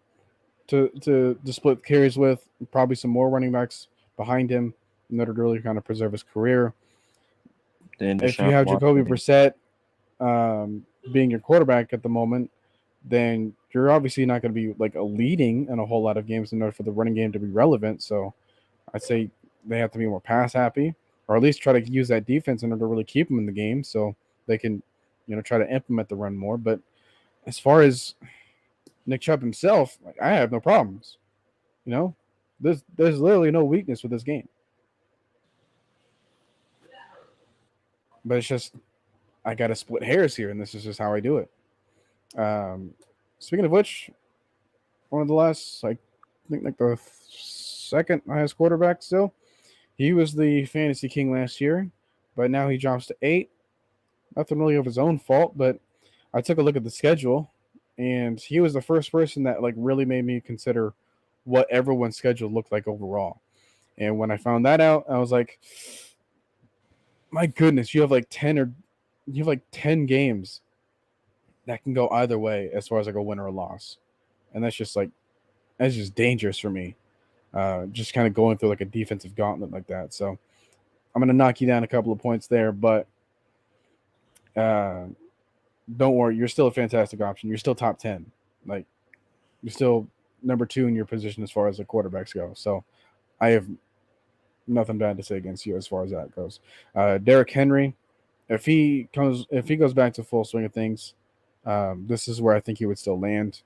to split carries with, probably some more running backs behind him in order to really kind of preserve his career. Then if you have Jacoby Brissett being your quarterback at the moment, then you're obviously not going to be like a leading in a whole lot of games in order for the running game to be relevant. So I'd say they have to be more pass happy, or at least try to use that defense in order to really keep them in the game so they can, try to implement the run more. But as far as Nick Chubb himself, like, I have no problems. There's literally no weakness with this game. But it's just I got to split hairs here, and this is just how I do it. Speaking of which, one of the last, I think like the 2nd highest quarterback still. He was the fantasy king last year, but now he drops to 8. Nothing really of his own fault, but I took a look at the schedule, and he was the first person that like really made me consider what everyone's schedule looked like overall. And when I found that out, I was like, my goodness, you have like 10 games that can go either way as far as like a win or a loss. And that's just dangerous for me. Just kind of going through like a defensive gauntlet like that. So I'm going to knock you down a couple of points there, but don't worry. You're still a fantastic option. You're still top 10. Like you're still number 2 in your position as far as the quarterbacks go. So I have nothing bad to say against you as far as that goes. Derrick Henry, if he goes back to full swing of things, this is where I think he would still land.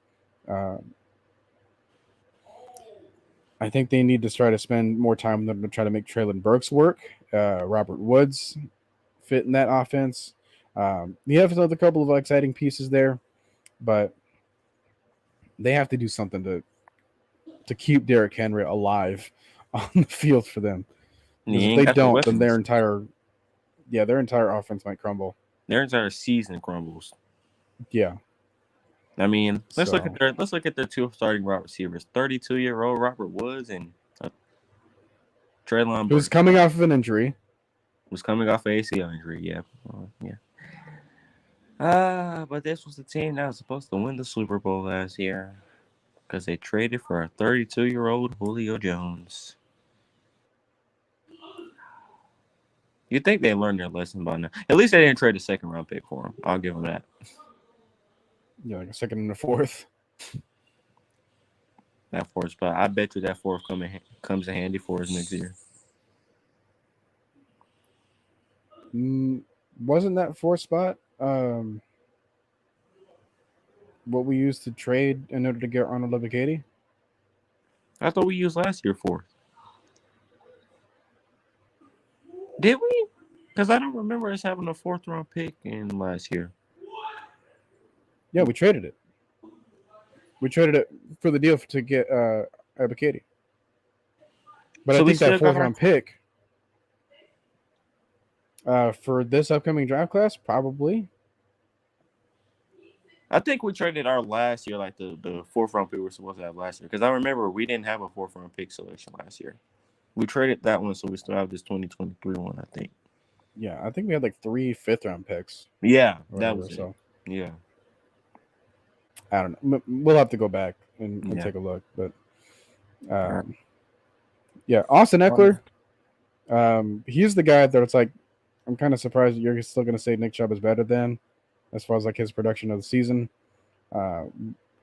I think they need to try to spend more time with them to try to make Treylon Burks work. Robert Woods fit in that offense. You have another couple of exciting pieces there, but they have to do something to keep Derrick Henry alive on the field for them. Because if they don't, then their entire offense might crumble. Their entire season crumbles. Yeah. I mean, let's look at their 2 starting wide receivers: 32-year-old Robert Woods and Treylon Burks. Who's coming off of an injury. Was coming off an ACL injury, yeah. But this was the team that was supposed to win the Super Bowl last year because they traded for a 32-year-old Julio Jones. You'd think they learned their lesson by now. At least they didn't trade a 2nd-round pick for him. I'll give them that. Yeah, like a second and a fourth. That fourth spot. I bet you that fourth comes in handy for us next year. Wasn't that fourth spot what we used to trade in order to get Arnold Lebakady? I thought we used last year fourth. Did we? Because I don't remember us having a 4th-round pick in last year. Yeah, we traded it. We traded it for the deal to get Ebiketie. But So I think that still got 4th-round pick for this upcoming draft class, probably. I think we traded our last year, like the 4th-round pick we were supposed to have last year. Because I remember we didn't have a 4th-round pick selection last year. We traded that one, so we still have this 2023 one, I think. Yeah, I think we had like 3 5th-round picks. Yeah, Whatever, that was it. Yeah. I don't know. We'll have to go back and Yeah. take a look. But, yeah, Austin Eckler, he's the guy that it's like, I'm kind of surprised that you're still going to say Nick Chubb is better than, as far as like his production of the season.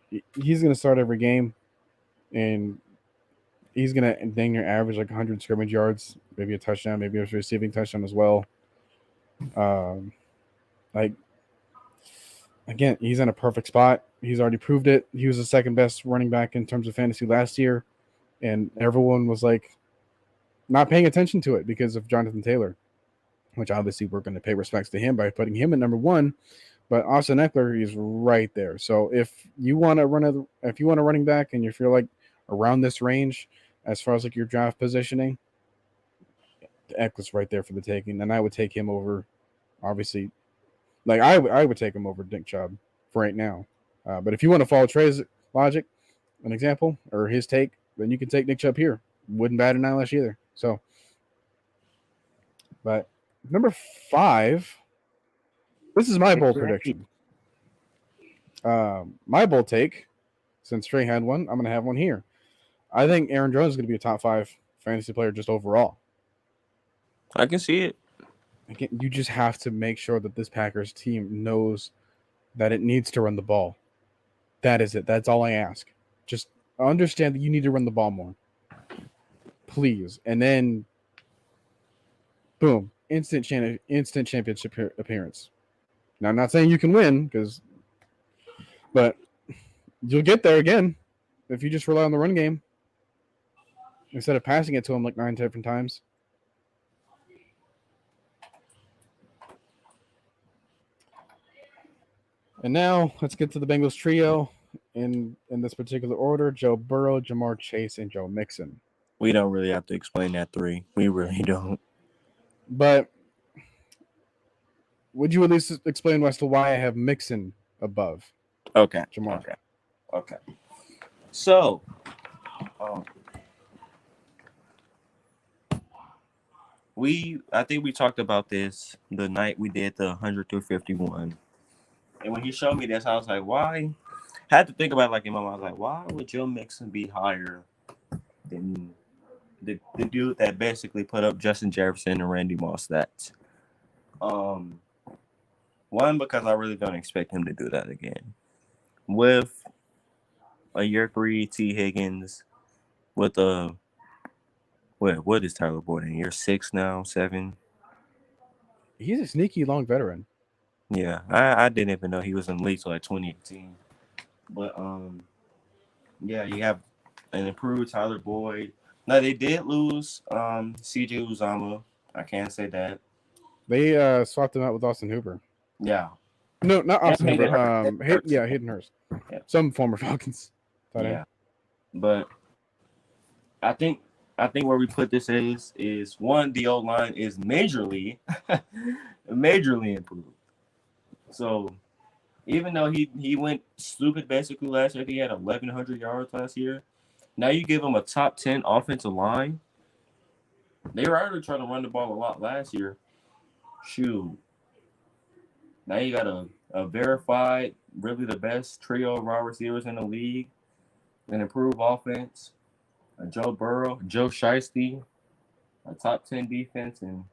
He's going to start every game, and he's going to dang near average like 100 scrimmage yards, maybe a touchdown, maybe a receiving touchdown as well. Like, again, he's in a perfect spot. He's already proved it. He was the second best running back in terms of fantasy last year, and everyone was like not paying attention to it because of Jonathan Taylor, which obviously we're going to pay respects to him by putting him at number 1. But Austin Eckler is right there. So if you want a running back and you feel like around this range, as far as like your draft positioning, Eckler's right there for the taking. And I would take him over, obviously. Like I would take him over Nick Chubb for right now. But if you want to follow Trey's logic, an example, or his take, then you can take Nick Chubb here. Wouldn't bat an eyelash either. So, but number 5, this is my bold prediction. My bold take, since Trey had one, I'm going to have one here. I think Aaron Jones is going to be a top 5 fantasy player just overall. I can see it. Again, you just have to make sure that this Packers team knows that it needs to run the ball. That is it. That's all I ask. Just understand that you need to run the ball more. Please. And then, boom, instant championship appearance. Now, I'm not saying you can win, but you'll get there again if you just rely on the run game instead of passing it to him like 9 different times. And now let's get to the Bengals trio in this particular order: Joe Burrow, Jamar Chase, and Joe Mixon. We don't really have to explain that 3. We really don't. But would you at least explain as to why I have Mixon above Okay. Jamar? Okay. So, I think we talked about this the night we did the 100 through 51. And when he showed me this, I was like, why? I had to think about it like in my mind. I was like, why would Joe Mixon be higher than the dude that basically put up Justin Jefferson and Randy Moss stats? One, because I really don't expect him to do that again. With a year 3 T. Higgins, with what is Tyler Boyd in year 6 now, 7? He's a sneaky long veteran. Yeah, I didn't even know he was in the league till like 2018. But yeah, you have an improved Tyler Boyd. Now they did lose CJ Uzomah. I can't say that. They swapped him out with Austin Hooper. Yeah. No, not Austin Hooper. Hurts. Hayden Hurst. Yeah. Some former Falcons. Yeah. But I think where we put this is one, the O line is majorly improved. So even though he went stupid basically last year, he had 1,100 yards last year. Now you give him a top 10 offensive line. They were already trying to run the ball a lot last year. Shoot. Now you got a verified, really the best trio of wide receivers in the league, an improved offense, a Joe Burrow, Joe Shiesty, a top 10 defense, and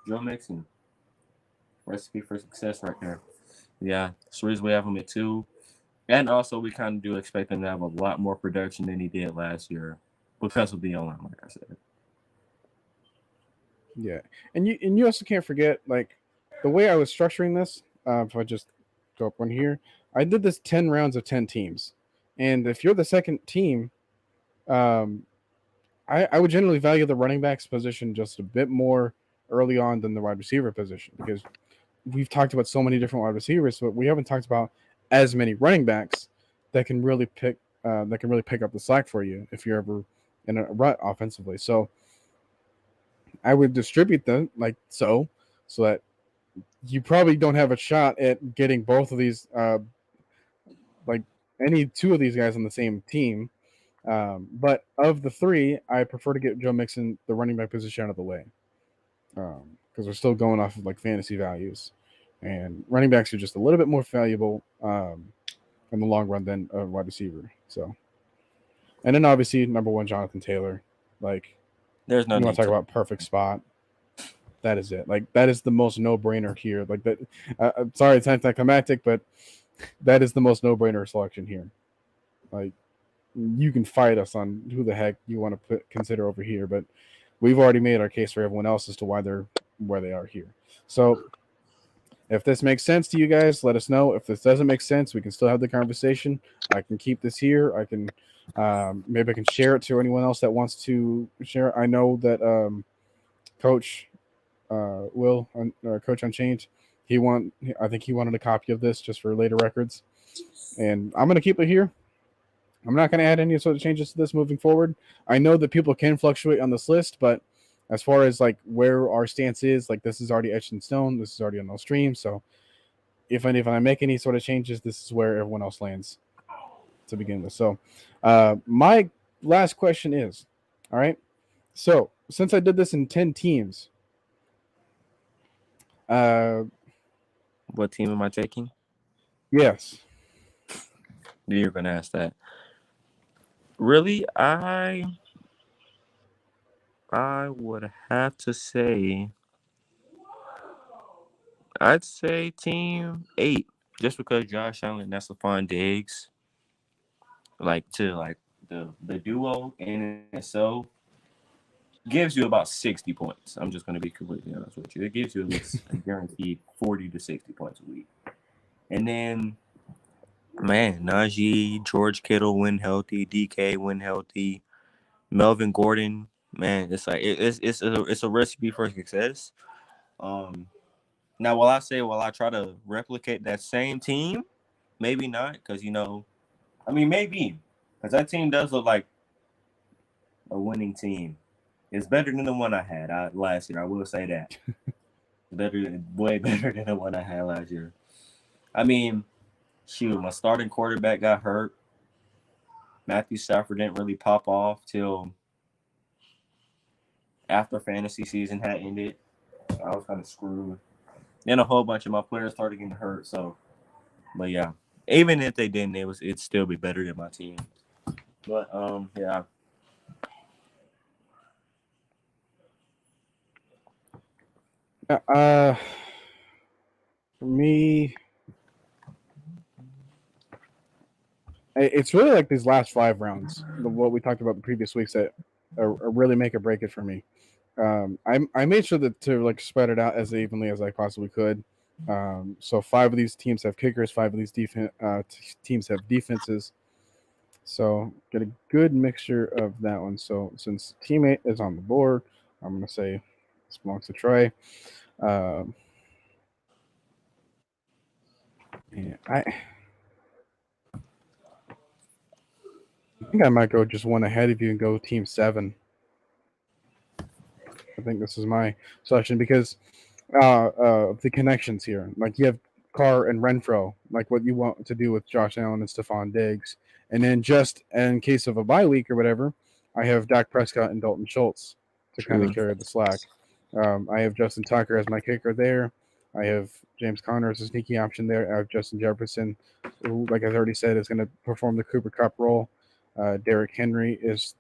Joe Mixon. Recipe for success right there. Yeah, that's the reason we have him at 2. And also, we kind of do expect him to have a lot more production than he did last year because of the O-line, like I said. Yeah, and you also can't forget like the way I was structuring this. If I just go up one here, I did this 10 rounds of 10 teams, and if you're the second team, um, I would generally value the running backs position just a bit more early on than the wide receiver position because we've talked about so many different wide receivers, but we haven't talked about as many running backs that can really pick up the slack for you if you're ever in a rut offensively. So I would distribute them so that you probably don't have a shot at getting both of these, like any two of these guys on the same team. But of the three, I prefer to get Joe Mixon the running back position out of the way because we're still going off of like fantasy values, and running backs are just a little bit more valuable in the long run than a wide receiver. So, and then obviously number one, Jonathan Taylor. Like There's no you want need to talk to. about perfect spot. That is it. Like that is the most no brainer here. Like that. I'm sorry, it's anticlimactic, but that is the most no brainer selection here. Like you can fight us on who the heck you want to consider over here, but we've already made our case for everyone else as to why they're where they are here. So if this makes sense to you guys, let us know. If this doesn't make sense, we can still have the conversation. I can keep this here. I can maybe I can share it to anyone else that wants to share. I know that Coach Coach Unchained, I think he wanted a copy of this just for later records, and I'm gonna keep it here. I'm not going to add any sort of changes to this moving forward. I know that people can fluctuate on this list, but as far as like where our stance is, like this is already etched in stone. This is already on the stream. So if I make any sort of changes, this is where everyone else lands to begin with. So my last question is, all right. So since I did this in 10 teams, What team am I taking? yes. You're going to ask that. Really, I would have to say, I'd say team 8, just because Josh Allen and Stephon Diggs, like the duo in itself gives you about 60 points. I'm just going to be completely honest with you. It gives you at least a guaranteed 40 to 60 points a week. And then, man, Najee, George Kittle when healthy, DK when healthy, Melvin Gordon, man, it's like it's a recipe for success. Now, will I try to replicate that same team? Maybe not, because maybe because that team does look like a winning team. It's better than the one I had last year. I will say that. Way better than the one I had last year. I mean, shoot, my starting quarterback got hurt. Matthew Stafford didn't really pop off till after fantasy season had ended. I was kind of screwed. Then a whole bunch of my players started getting hurt. So, but yeah, even if they didn't, it'd still be better than my team. But yeah. For me, it's really like these last 5 rounds, what we talked about the previous weeks that are really make or break it for me. I made sure that to like spread it out as evenly as I possibly could. So 5 of these teams have kickers, 5 of these teams have defenses. So get a good mixture of that one. So since teammate is on the board, I'm gonna say this belongs to Trey. Yeah, I think I might go just one ahead of you and go team 7. I think this is my selection because the connections here. Like you have Carr and Renfro, like what you want to do with Josh Allen and Stephon Diggs. And then just in case of a bye week or whatever, I have Dak Prescott and Dalton Schultz to kind of carry the slack. I have Justin Tucker as my kicker there. I have James Conner as a sneaky option there. I have Justin Jefferson, who, like I already said, is going to perform the Cooper Cup role. Derrick Henry is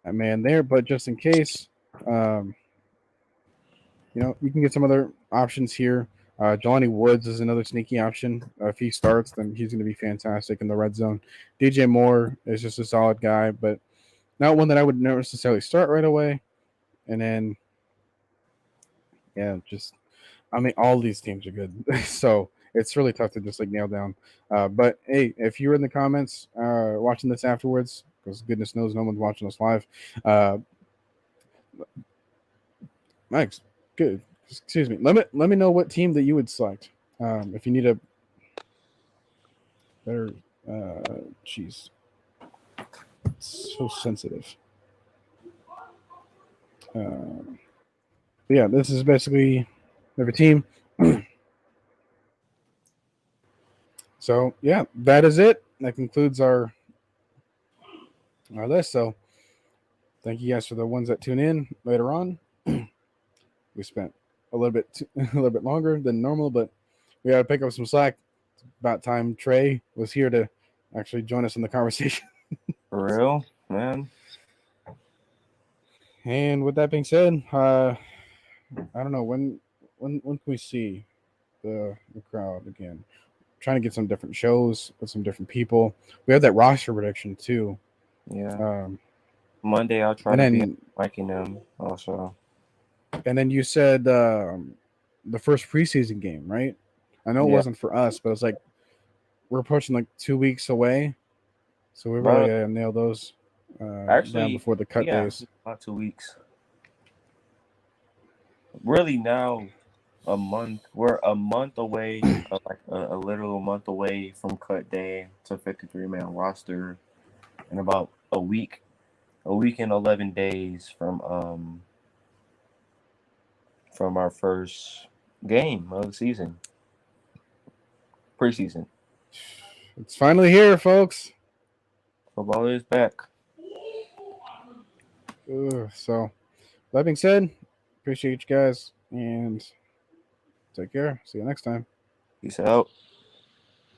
a man there, but just in case, you can get some other options here. Jelani Woods is another sneaky option. If he starts, then he's going to be fantastic in the red zone. DJ Moore is just a solid guy, but not one that I would necessarily start right away. And then, yeah, just I mean, all these teams are good, so it's really tough to just like nail down. But hey, if you're in the comments watching this afterwards, because goodness knows no one's watching us live, Max, good. Excuse me. Let me know what team that you would select. If you need a better, jeez, it's so sensitive. Yeah, this is basically every team. So yeah, that is it. That concludes our list. So thank you guys for the ones that tune in later on. We spent a little bit longer than normal, but we got to pick up some slack. It's about time Trey was here to actually join us in the conversation. For real, man. And with that being said, I don't know when can we see the crowd again? Trying to get some different shows with some different people. We have that roster prediction too. Yeah. Monday I'll try to be liking them also. And then you said the first preseason game, right? I know it wasn't for us, but it's like we're approaching like 2 weeks away, so we really gotta nail those down before the cut days. About 2 weeks. Really now, a month. We're a month away, like a literal month away from cut day to 53-man roster, and about a week and 11 days from our first game of the season, preseason. It's finally here, folks. Football is back. So, that being said, appreciate you guys and take care. See you next time. Peace out.